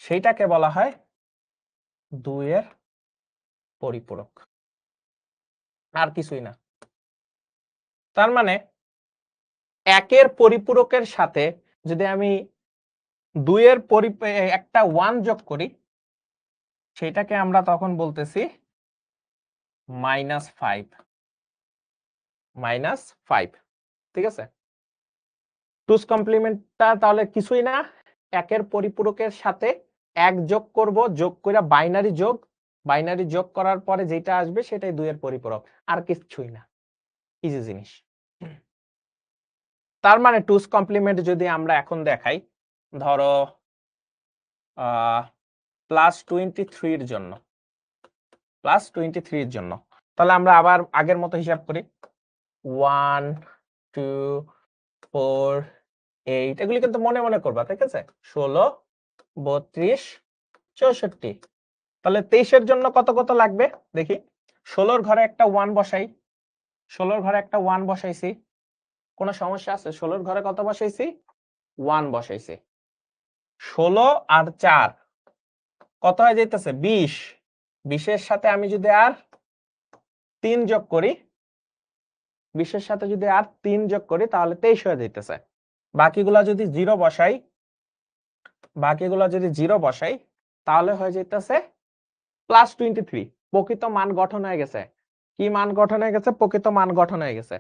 সেইটাকে বলা হয় 2 এর পরিপূরক, আর কিছুই না। তার মানে একের পরিপূরকের সাথে যদি আমি 2 এর একটা 1 যোগ করি, সেটাকে আমরা তখন বলতেছি -5, -5, ঠিক আছে। টুস কমপ্লিমেন্টটা তাহলে কিছুই না, একের পরিপূরকের সাথে 1 যোগ করব, যোগ করে বাইনারি যোগ, বাইনারি যোগ করার পরে যেটা আসবে সেটাই 2 এর পরিপূরক, আর কিছুই না, ইজি জিনিস। তার মানে টুস কমপ্লিমেন্ট যদি আমরা এখন দেখাই, ধরো +23 এর জন্য, +23 এর জন্য, তাহলে আমরা আবার আগের মতো হিসাব করি, 1 2 4 8, এগুলি কিন্তু মনে মনে করবা, ঠিক আছে। 16 32 64, তাহলে 23 এর জন্য কত কত লাগবে দেখি। 16 ঘরে একটা 1 বসাই, 16 ঘরে একটা 1 বসাইছি, কোনো সমস্যা আছে? 16 ঘরে কত বসাইছি? 1 বসাইছি। 16 আর 4 কত হয়ে যাইতেছে? 20। 20 এর সাথে আমি যদি আর 3 যোগ করি, 20 এর সাথে যদি আর 3 যোগ করি, তাহলে 23 হয়ে যাইতেছে। বাকিগুলা যদি 0 বসাই, বাকিগুলা যদি 0 বসাই, তাহলে হয়ে যাইতেছে +23। প্রকৃত মান গঠন হয়ে গেছে। কি মান গঠন হয়ে গেছে? প্রকৃত মান গঠন হয়ে গেছে।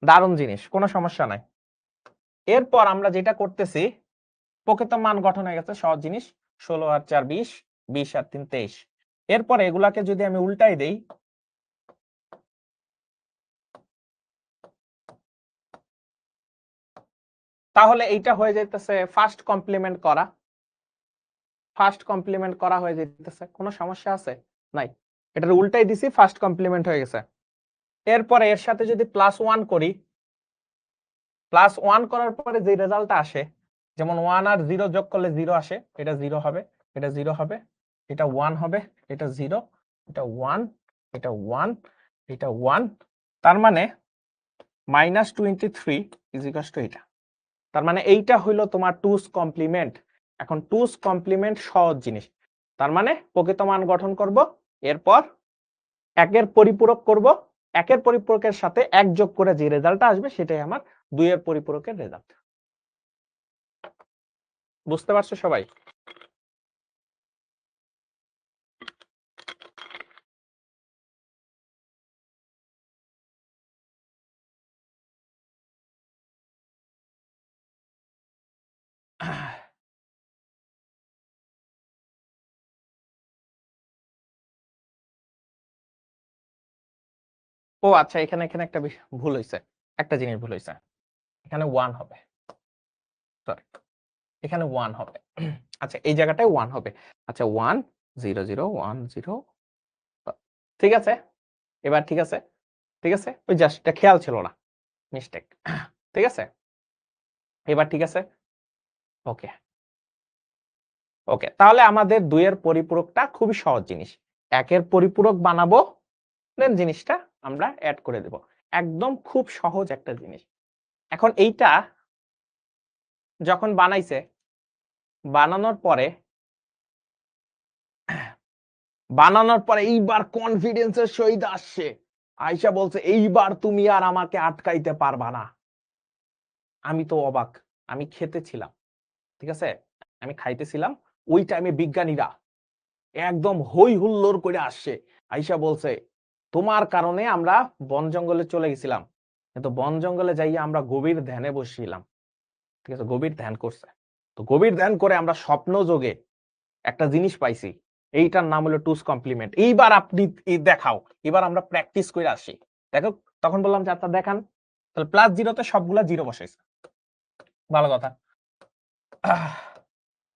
দারুণ জিনিস, কোনো সমস্যা নাই। এরপর আমরা যেটা করতেছি, প্রকৃত মান গঠন হয়ে গেছে, সহজ জিনিস। 16 আর 4 20, 20 আর 3 23। এরপর এগুলাকে যদি আমি উল্টাই দেই, তাহলে এইটা হয়ে যাইতেছে ফার্স্ট কমপ্লিমেন্ট করা, ফার্স্ট কমপ্লিমেন্ট করা হয়ে যাইতেছে। কোনো সমস্যা আছে? নাই। এটার উল্টাই দিছি, ফার্স্ট কমপ্লিমেন্ট হয়ে গেছে। এরপরে এর সাথে যদি +1 করি, +1 করার পরে যে রেজাল্টটা আসে, যেমন 1 আর 0 যোগ করলে 0 আসে, এটা 0 হবে, এটা 0 হবে, এটা 1 হবে, এটা 0, এটা 1, এটা 1, এটা 1। তার মানে -23 ইজ ইকুয়ালস টু এটা। তার মানে এইটা হইলো তোমার টুস কমপ্লিমেন্ট। এখন টুস কমপ্লিমেন্ট সহজ জিনিস, তার মানে প্রকৃত মান গঠন করব, এরপর একের পরিপূরক করব, একের পরিপূরকের সাথে এক যোগ করে যে রেজাল্টটা আসবে সেটাই আমার দুইয়ের পরিপূরকের রেজাল্ট। বুঝতে পারছো সবাই? ও আচ্ছা, এখানে এখানে একটা ভুল হয়েছে, একটা জিনিস ভুল হয়েছে। এখানে 1 হবে, সরি, এখানে 1 হবে। আচ্ছা, এই জায়গাটায় 1 হবে। আচ্ছা, 1 0 0 1 0, ঠিক আছে, এবার ঠিক আছে, ঠিক আছে, ওই জাস্ট এটা খেয়াল ছিল না, মিস্টেক। ঠিক আছে, এবার ঠিক আছে, ওকে ওকে। তাহলে আমাদের দুইয়ের পরিপূরকটা খুবই সহজ জিনিস, একের পরিপূরক বানাবো, দেন জিনিসটা আমরা অ্যাড করে দেব, একদম খুব সহজ একটা জিনিস। এখন এইটা যখন বানাইছে, বানানোর পরে এইবার কনফিডেন্সের সহিত আসছে, আয়শা বলছে এইবার তুমি আর আমাকে আটকাইতে পারবা না। আমি তো অবাক, আমি খেতে ছিলাম, ঠিক আছে, আমি খাইতেছিলাম, ওই টাইমে বিজ্ঞানীরা একদম হই হুল্লোড় করে আসছে, আয়শা বলছে তোমার কারণে আমরা বন জঙ্গলে চলে গেছিলাম, কিন্তু বন জঙ্গলে যাইয়া আমরা গভীর ধ্যানে বসছিলাম, ঠিক আছে, গভীর ধ্যান করছে, তো গভীর ধ্যান করে আমরা স্বপ্ন যোগে একটা জিনিস পাইছি, এইটার নাম হলো টুস কমপ্লিমেন্ট। এইবার আপনি দেখাও, এবার আমরা প্র্যাকটিস করে আসি, দেখো। তখন বললাম যে আপনার দেখান, তাহলে প্লাস জিরোতে সবগুলা জিরো বসাইছে, ভালো কথা,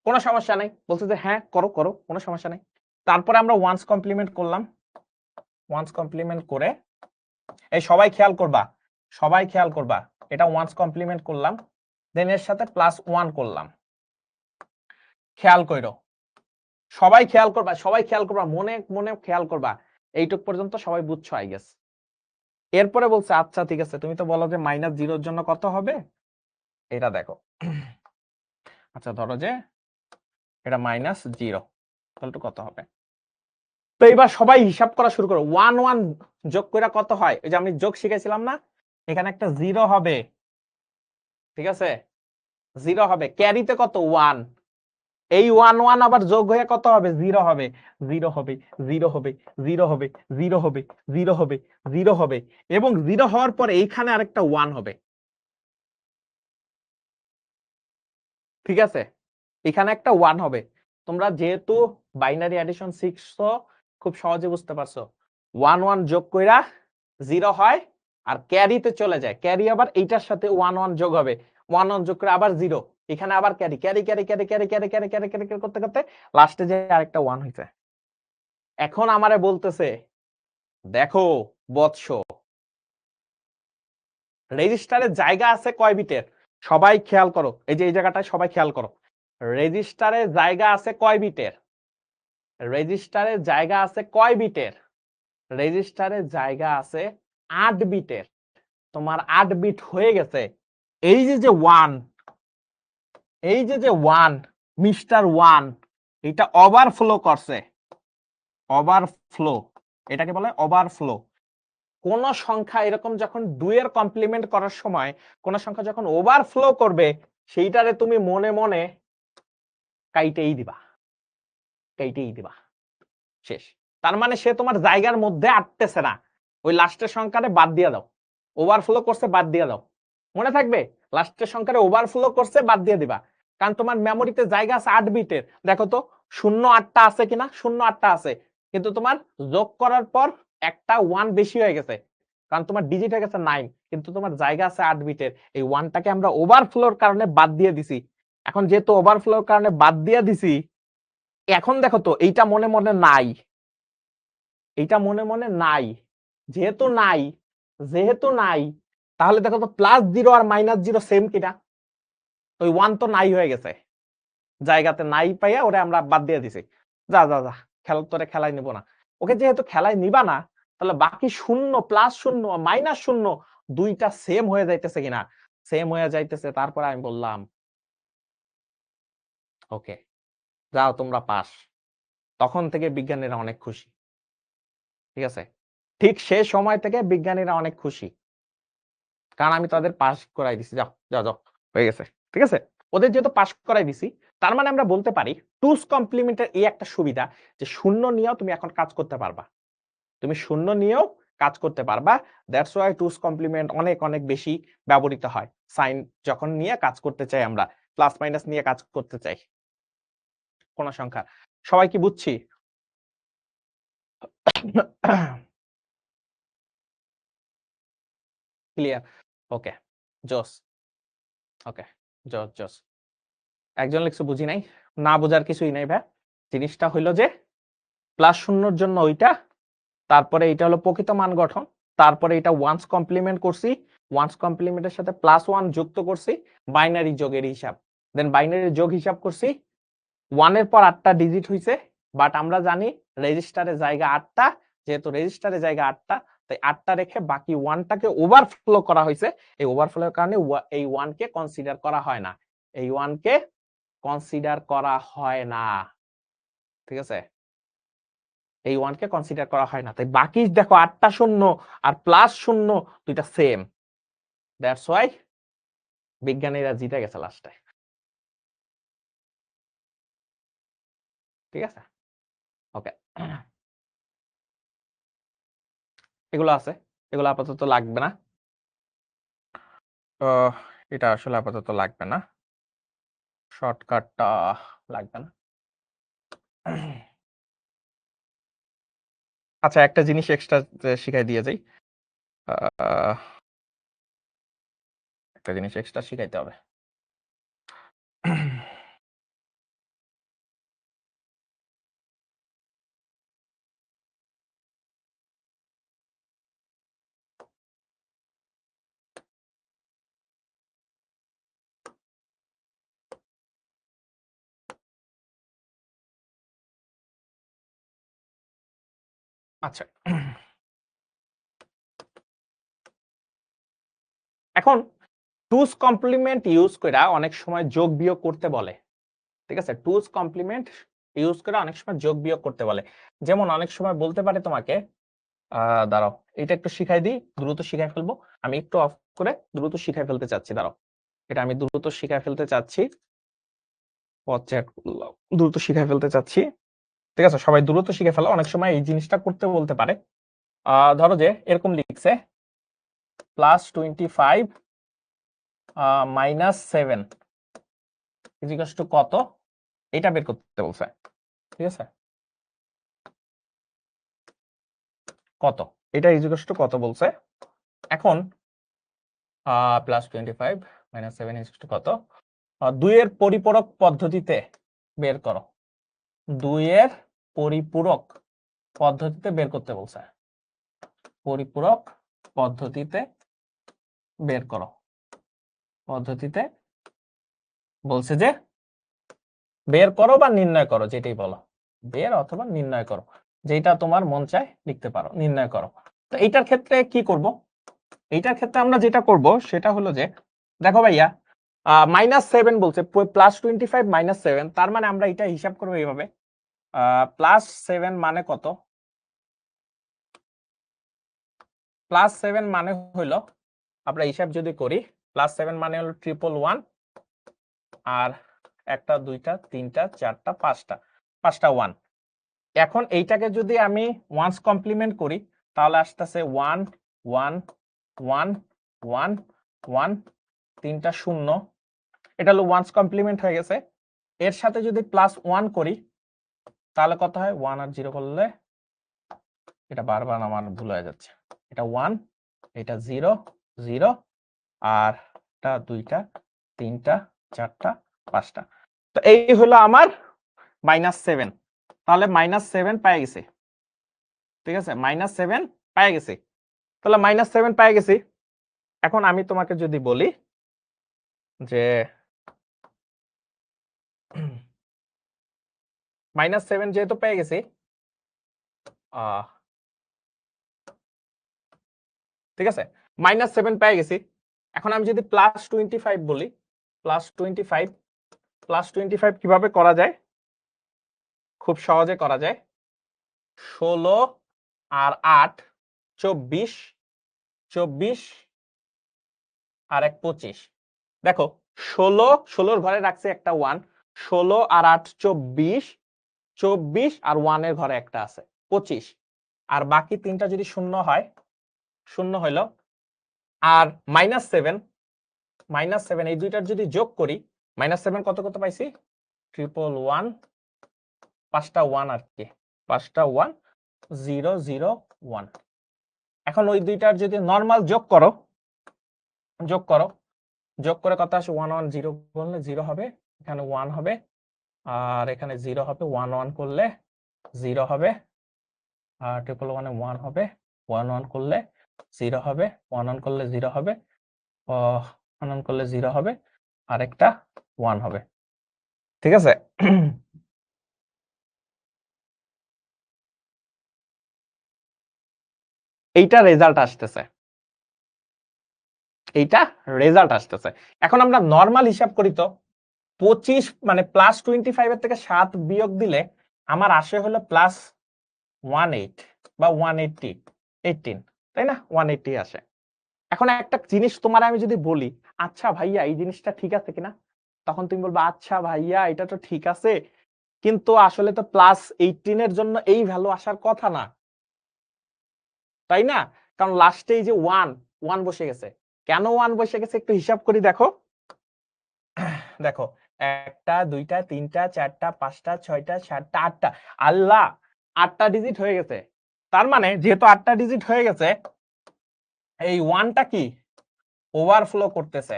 কোনো সমস্যা নাই, বলছে যে হ্যাঁ করো করো, কোনো সমস্যা নাই। তারপরে আমরা ওয়ান্স কমপ্লিমেন্ট করলাম, ওয়ান্স কমপ্লিমেন্ট করে, এই সবাই খেয়াল করবা, সবাই খেয়াল করবা, এটা ওয়ান্স কমপ্লিমেন্ট করলাম, দেন এর সাথে প্লাস 1 করলাম, খেয়াল কইরো, সবাই খেয়াল করবা, সবাই খেয়াল করবা, মনে মনে খেয়াল করবা, এইটুক পর্যন্ত সবাই বুঝছো আই গেস। এরপরে বলছে আচ্ছা ঠিক আছে, তুমি তো বলো যে -0 জন্য কত হবে, এটা দেখো। আচ্ছা ধরো যে এটা -0, তাহলে কত হবে, তো এবার সবাই হিসাব করা শুরু করো, 1 1 যোগ করে কত হয়, ওই যে আমি যোগ শিখাইছিলাম না, এখানে একটা 0 হবে, ঠিক আছে, 0 হবে, ক্যারিতে কত 1, এই 1 1 আবার যোগ হয়ে কত হবে, 0 হবে, 0 হবে, 0 হবে, 0 হবে, 0 হবে, 0 হবে, 0 হবে, এবং 0 হওয়ার পরে এইখানে আরেকটা 1 হবে, ঠিক আছে, এখানে একটা 1 হবে। তোমরা যেহেতু বাইনারি অ্যাডিশন শিখছো, খুব সহজে বুঝতে পারছো, 1 1 যোগ কইরা 0 হয়, আর ক্যারিতে চলে যায়, ক্যারি আবার এইটার সাথে 1 1 যোগ হবে, 1 1 যোগ করে আবার 0, এখানে আবার carry carry carry carry carry carry carry carry carry করতে করতে লাস্টে যে আরেকটা 1 হইছে। এখন আমারে বলতেছে দেখো বৎস, রেজিস্টারের জায়গা আছে কয় বিটের, সবাই খেয়াল করো, এই যে এই জায়গাটায় সবাই খেয়াল করো, রেজিস্টারের জায়গা আছে কয় বিটের, রেজিস্টারের জায়গা আছে কয় বিটের, রেজিস্টারের জায়গা আছে 8 বিটের, তোমার 8 বিট হয়ে গেছে, এই যে যে 1, এই যে যে 1 মিস্টার 1, এটা ওভারফ্লো করছে, ওভারফ্লো, এটাকে বলে ওভারফ্লো। কোন সংখ্যা এরকম যখন 2 এর কমপ্লিমেন্ট করার সময় কোন সংখ্যা যখন ওভারফ্লো করবে, সেইটারে তুমি মনে মনে কাইটেই দিবা, কাইটেই দিবা, শেষ। তার মানে সে তোমার জায়গার মধ্যে আটতেছে না, ওই লাস্টের সংখ্যারে বাদ দিয়ে দাও, ওভারফ্লো করছে বাদ দিয়ে দাও, মনে থাকবে লাস্টের সংখ্যারে ওভারফ্লো করছে বাদ দিয়ে দিবা, কারণ তোমার মেমোরিতে জায়গা আছে 8 বিটের, দেখো তো 0 8টা আছে কিনা, 0 8টা আছে, কিন্তু তোমার যোগ করার পর একটা 1 বেশি হয়ে গেছে, কারণ তোমার ডিজিট হয়ে গেছে 9, কিন্তু তোমার জায়গা আছে 8 বিটের, এই 1টাকে আমরা ওভারফ্লোর কারণে বাদ দিয়ে দিছি। এখন যেহেতু ওভারফ্লোর কারণে বাদ দিয়ে দিছি, এখন দেখো তো এইটা মনে মনে নাই, এইটা মনে মনে নাই, যেহেতু নাই, যেহেতু নাই, তাহলে দেখো তো +0 আর -0 সেম কিনা, ওই 1 তো নাই হয়ে গেছে, জায়গাতে নাই পাইয়া ওরে আমরা বাদ দিয়ে দিছি, যা যা যা খেলা, তোরে খেলায় নিব না, ওকে যেহেতু খেলায় নিবা না, তাহলে বাকি 0 +0 -0 দুইটা সেম হয়ে যাইতেছে কিনা, সেম হয়ে যাইতেছে, তারপরে আমি বললাম ওকে যাও তোমরা পাস। তখন থেকে বিজ্ঞানীরা অনেক খুশি। ঠিক আছে, ঠিক সেই সময় থেকে বিজ্ঞানীরা অনেক খুশি, কারণ আমি তাদের পাস করাই দিছি। যাও যাও যাও, হয়ে গেছে। ঠিক আছে, ওদের যেহেতু পাস করাই দিছি, তার মানে আমরা বলতে পারি টুস কমপ্লিমেন্টের এই একটা সুবিধা যে শূন্য নিয়েও তুমি এখন কাজ করতে পারবা, তুমি শূন্য নিয়েও কাজ করতে পারবা। দ্যাটস ওয়াই টুস কমপ্লিমেন্ট অনেক অনেক বেশি ব্যবহৃত হয় সাইন যখন নিয়ে কাজ করতে চাই, আমরা প্লাস মাইনাস নিয়ে কাজ করতে চাই কোন সংখ্যা। সবাই কি বুঝছি? ক্লিয়ার? ওকে, জোস। ওকে, জোস জোস। একজন লিখছে বুঝি নাই। না বোঝার কিছুই নাই ভাই। জিনিসটা হইলো যে প্লাস শূন্যর জন্য ওইটা, তারপরে এটা হলো প্রকৃত মান গঠন, তারপরে এটা ওয়ান্স কমপ্লিমেন্ট করছি, ওয়ান্স কমপ্লিমেন্টের সাথে প্লাস ওয়ান যুক্ত করছি, বাইনারি যোগের হিসাব, দেন বাইনারি যোগ হিসাব করছি। ওয়ানের পর 8টা ডিজিট হইছে, বাট আমরা জানি রেজিস্টারে জায়গা 8টা, যেহেতু রেজিস্টারে জায়গা 8টা, তাই 8টা রেখে বাকি ওয়ানটাকে ওভারফ্লো করা হয়েছে। এই ওভারফ্লোর কারণে এই ওয়ানকে কনসিডার করা হয় না, এই ওয়ানকে কনসিডার করা হয় না। ঠিক আছে, এই ওয়ানকে কনসিডার করা হয় না, তাই বাকি দেখো 8টা শূন্য আর প্লাস শূন্য দুইটা সেম। দ্যাটস ওয়াই বিজ্ঞানীরা জিতে গেছে লাস্টে। ঠিক আছে, ওকে। এগুলো আছে, এগুলো আপাতত লাগবে না। এটা আসলে আপাতত লাগবে না, শর্টকাটটা লাগবে না। আচ্ছা, একটা জিনিস এক্সট্রা শিখাই দিয়ে যাই, একটা জিনিস এক্সট্রা শিখাইতে হবে। আচ্ছা, এখন টুস কমপ্লিমেন্ট ইউজ করে অনেক সময় যোগ বিয়োগ করতে বলে। ঠিক আছে, টুস কমপ্লিমেন্ট ইউজ করে অনেক সময় যোগ বিয়োগ করতে বলে। যেমন অনেক সময় বলতে পারে তোমাকে, দাঁড়াও এটা একটু শিখাই দিই, দ্রুত শিখাই ফেলবো। আমি একটু অফ করে দ্রুত শিখাই ফেলতে চাচ্ছি, দাঁড়াও এটা আমি দ্রুত শিখাই ফেলতে চাচ্ছি, দ্রুত শিখাই ফেলতে চাচ্ছি। ঠিক আছে, সবাই দ্রুত শিখে ফেলো, অনেক সময় এই জিনিসটা করতে বলতে পারে। ধরো যে এরকম লিখছে +25 -7 ইজিকাস টু কত, এটা বের করতে বলছে। ঠিক আছে, কত, এটা ইজিকাস টু কত বলছে। এখন +25 -7 ইজিকাস টু কত, 2 এর পরিপূরক পদ্ধতিতে বের করো, 2 এর পরিপূরক পদ্ধতিতে বের করতে বলছে, পরিপূরক পদ্ধতিতে বের করো, পদ্ধতিতে বলছে যে বের করো বা নির্ণয় করো, যেটাই বলো, বের অথবা নির্ণয় করো, যেটা তোমার মন চায় লিখতে পারো, নির্ণয় করো। তো এইটার ক্ষেত্রে কি করব, এইটার ক্ষেত্রে আমরা যেটা করব সেটা হলো যে দেখো ভাইয়া -7 বলছে, +25 -7, তার মানে আমরা এটা হিসাব করবো এইভাবে, +7 মানে কত, +7 মানে হইলো, আমরা হিসাব যদি করি, +7 মানে হলো 111, আর 1টা 2টা 3টা 4টা 5টা, 5টা 1। এখন এইটাকে যদি আমি ওয়ান্স কমপ্লিমেন্ট করি, তাহলে আসতেছে 1 1 1 1 1, 3টা 0, এটা হলো ওয়ান্স কমপ্লিমেন্ট হয়ে গেছে। এর সাথে যদি +1 করি তাহলে কত হয়, 1 আর 0 করলে, এটা বারবার আমার ভুল হয়ে যাচ্ছে, এটা 1, এটা 0 0, আর এটা 2টা 3টা 4টা 5টা। তো এই হলো আমার -7, তাহলে -7 পেয়ে গেছি। ঠিক আছে, -7 পেয়ে গেছি, তাহলে -7 পেয়ে গেছি। এখন আমি তোমাকে যদি বলি যে -7 যেহেতু পেয়ে গেছি, ঠিক আছে, -7 পেয়ে গেছি। এখন আমি যদি +25 বলি, +25 কিভাবে করা যায়? খুব সহজে করা যায়। 16 আর 8 24, 24 আর 1 25। দেখো 16 ঘরে রাখছে একটা 1, 16 আর 8 24, 24 আর 1 এর ঘরে একটা আছে 25, আর বাকি তিনটা যদি শূন্য হয়, শূন্য হইল। আর -7 এই দুইটার যদি যোগ করি, -7 কত কত পাইছি? 111, 5টা 1 আর কি, 5টা 1 0 0 1। এখন ওই দুইটার যদি নরমাল যোগ করো, যোগ করে কত আসে? 1 1 0 করলে 0 হবে, এখানে 1 হবে, আর এখানে 0 হবে। 1 1 করলে 0 হবে, আর 1 1 হবে। 1 1 করলে 0 হবে, 1 1 করলে 0 হবে, 1 1 করলে 0 হবে, আর একটা 1 হবে। ঠিক আছে? এইটা রেজাল্ট আসতেছে, এইটা রেজাল্ট আসতেছে। এখন আমরা নরমাল হিসাব করি তো, 25 মানে +25 এর থেকে 7 বিয়োগ দিলে আমার আসে হলো +18 বা 118, তাই না? 180 আসে। এখন একটা জিনিস তোমার আমি যদি বলি, আচ্ছা ভাইয়া এই জিনিসটা ঠিক আছে কিনা, তখন তুমি বলবা আচ্ছা ভাইয়া এটা তো ঠিক আছে, কিন্তু আসলে তো +18 এর জন্য এই ভ্যালু আসার কথা না, তাই না? কারণ লাস্টে এই যে 1 বসে গেছে। কেন 1 বসে গেছে একটু হিসাব করি, দেখো। দেখো 1টা 2টা 3টা 4টা 5টা 6টা 7টা 8টা, আল্লাহ 8টা ডিজিট হয়ে গেছে। তার মানে যেহেতু 8টা ডিজিট হয়ে গেছে, এই 1টা কি ওভারফ্লো করতেছে,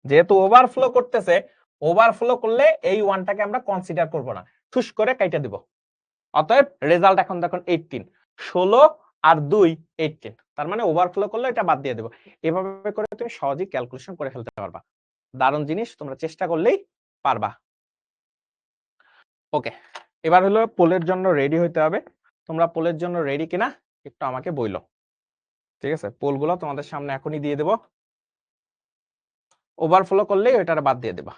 যেহেতু ওভারফ্লো করতেছে, ওভারফ্লো করলে এই 1টাকে আমরা কনসিডার করব না, ঠুস করে কাইটা দিব। অতএব রেজাল্ট এখন দেখুন 18, 16 আর 2 18, তার মানে ওভারফ্লো করলে এটা বাদ দিয়ে দেব। এভাবে করে তুমি সহজেই ক্যালকুলেশন করে ফেলতে পারবা। দারুণ জিনিস, তোমরা চেষ্টা করলেই পারবা। ওকে, এবার হলো পোলের জন্য রেডি হইতে হবে। তোমরা পোলের জন্য রেডি কিনা একটু আমাকে বইলো। ঠিক আছে, পোলগুলো তোমাদের সামনে এখনই দিয়ে দেব। ওভারফ্লো করলেই ওইটারে বাদ দিয়ে দেবা।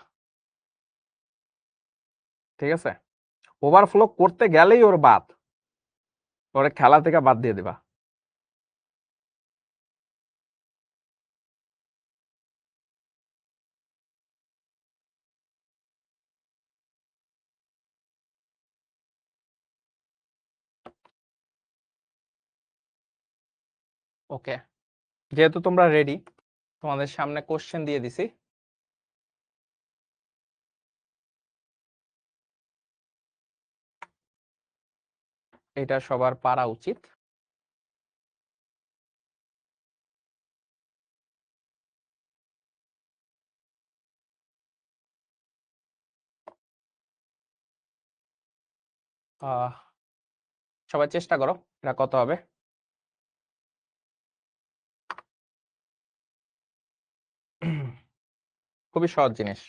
ঠিক আছে, ওভারফ্লো করতে গেলেই ওর বাদ, ওরে খেলা থেকে বাদ দিয়ে দিবা। ওকে, যেহেতু তোমরা রেডি, তোমাদের সামনে কোশ্চেন দিয়ে দিছি। এটা সবার পারা উচিত। সবাই চেষ্টা করো, এটা কত হবে? খুবই সহজ জিনিস।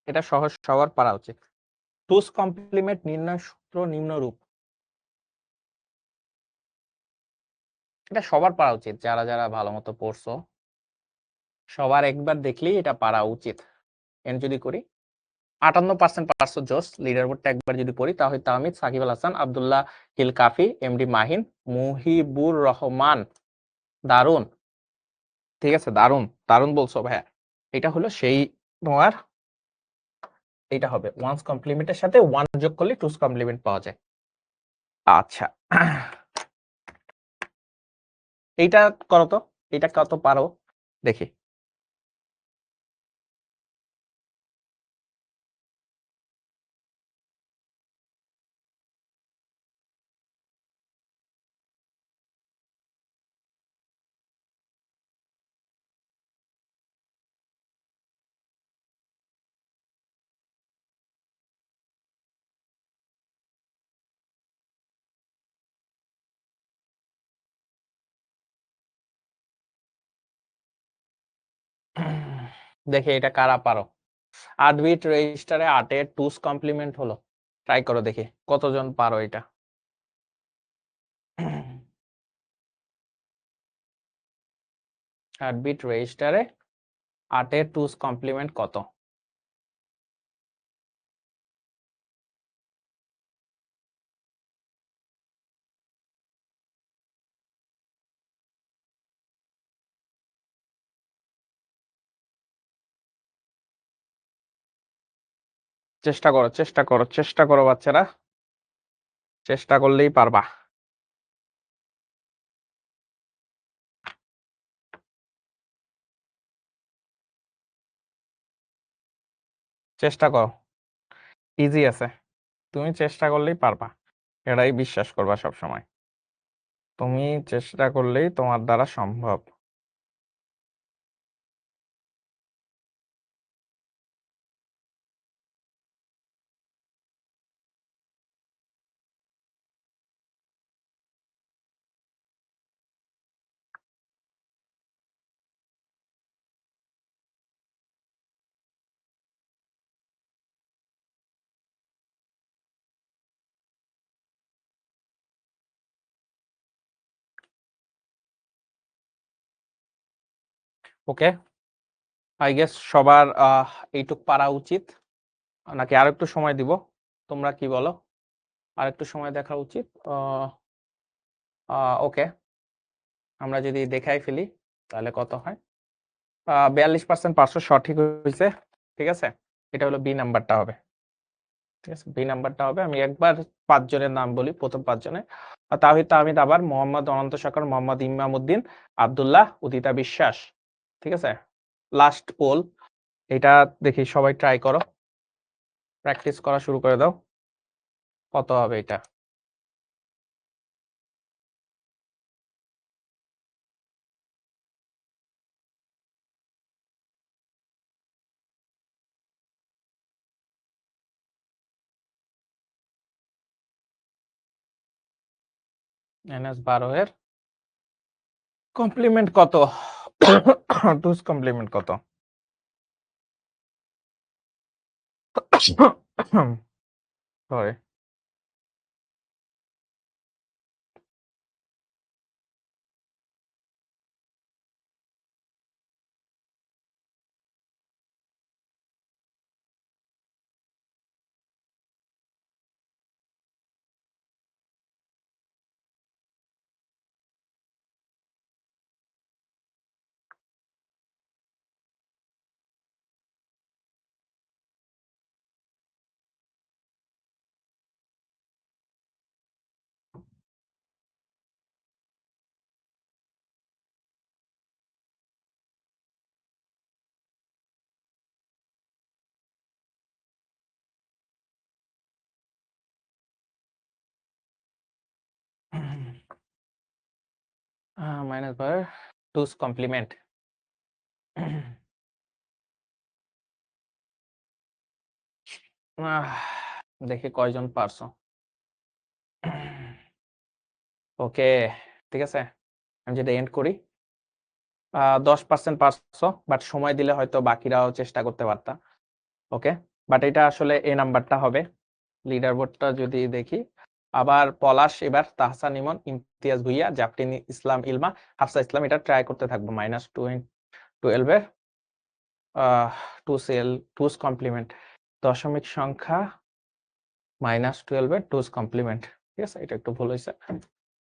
এটা সহজ, সবার পারা উচিত। টুস কমপ্লিমেন্ট নির্ণয় সূত্র নিম্নরূপ। এটা সবার পারা উচিত, যারা যারা ভালো মতো পড়ছো সবার একবার দেখলেই এটা পারা উচিত। এন যদি করি 58% পারছো, জোস। লিডার বোর্ডটা একবার যদি পড়ি, তাহলে তাহমিদ, সাকিব আল হাসান, আব্দুল্লাহ হিল কাফি, এমডি মাহিন, মুহিবুর রহমান। দারুন, ঠিক আছে, দারুন দারুন বলছো ভাইয়া। এটা হলো সেই তোমার, এটা হবে ওয়ান্স কমপ্লিমেন্টের সাথে 1 যোগ করলে টুস কমপ্লিমেন্ট পাওয়া যায়। আচ্ছা, এইটা করো তো, এটা কত পারো দেখি। দেখি এটা কারা পারো। 8 বিট রেজিস্টারে 8 এর 2's কমপ্লিমেন্ট হলো। ট্রাই করো দেখি কতজন পারো এটা। 8 বিট রেজিস্টারে 8 এর 2's কমপ্লিমেন্ট কত? চেষ্টা করো, চেষ্টা করো, চেষ্টা করো বাচ্চারা। চেষ্টা করলেই পারবা। চেষ্টা করো, ইজি আছে। তুমি চেষ্টা করলেই পারবা, এটাই বিশ্বাস করবা সব সময়। তুমি চেষ্টা করলেই তোমার দ্বারা সম্ভব। ওকে, আই গেস সবার এইটুক পারা উচিত, নাকি আর একটু সময় দিব? তোমরা কি বলো, আর একটু সময় দেখা উচিত? ওকে, আমরা যদি দেখাই ফেলি তাহলে কত হয়? 42% 500 সঠিক হয়েছে। ঠিক আছে, এটা হলো বি নাম্বারটা হবে। ঠিক আছে, বি নাম্বারটা হবে। আমি একবার 5 জনের নাম বলি, প্রথম 5 জনে: তাওহিদ তাহমিদ আবার, মোহাম্মদ অনন্ত সরকার, মোহাম্মদ ইমামউদ্দিন, আব্দুল্লাহ, উদিতা বিশ্বাস। ঠিক আছে, লাস্ট পোল এটা। দেখি সবাই ট্রাই করো, প্র্যাকটিস করা শুরু করে দাও। কত হবে এটা? -12 এর কমপ্লিমেন্ট কত? 2's কমপ্লিমেন্ট কত? Sorry, -12 2's complement. দেখি কয়জন পারছো। ওকে, ঠিক আছে, আমি যদি এন্ড করি, 10% পারছো, বাট সময় দিলে হয়তো বাকিরাও চেষ্টা করতে পারতা। ওকে, বাট এটা আসলে এ নাম্বারটা হবে। লিডার বোর্ডটা যদি দেখি, আবার পলাশ, এবার তাহসান ইমন, ইমতিয়াজ ভুইয়া, জাফরিন ইসলাম ইলমা, হাফসা ইসলাম। এটা ট্রাই করতে থাকবো। -12 এর 2's কমপ্লিমেন্ট, দশমিক সংখ্যা -12 এর 2's কমপ্লিমেন্ট। ঠিক আছে, এটা একটু ভুল হয়েছে,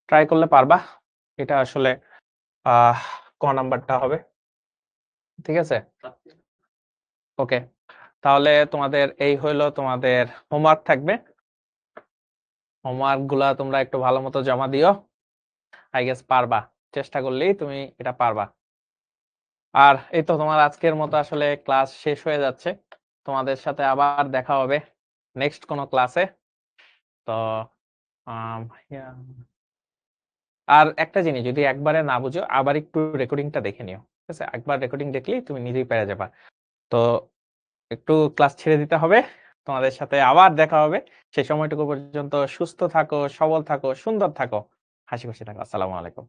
ট্রাই করলে পারবা। এটা আসলে ক নাম্বারটা হবে। ঠিক আছে, ওকে, তাহলে তোমাদের এই হইলো তোমাদের হোমওয়ার্ক থাকবে। হোমওয়ার্ক গুলা তোমরা একটু ভালো মতো জমা দিও। আই গেস পারবা, চেষ্টা করলেই তুমি এটা পারবা। আর এই তো তোমার আজকের মতো আসলে ক্লাস শেষ হয়ে যাচ্ছে। তোমাদের সাথে আবার দেখা হবে নেক্সট কোনো ক্লাসে। তো yeah. আর একটা জিনিস, যদি একবারে না বুঝো, আবার একটু রেকর্ডিংটা দেখে নিও। ঠিক আছে, একবার রেকর্ডিং দেখলেই তুমি নিজেই পেরে যাবা। তো একটু ক্লাস ছেড়ে দিতে হবে, তোমাদের সাথে আবার দেখা হবে। সেই সময়টুকু পর্যন্ত সুস্থ থাকো, সবল থাকো, সুন্দর থাকো, হাসি খুশি থাকো। আসসালামু আলাইকুম।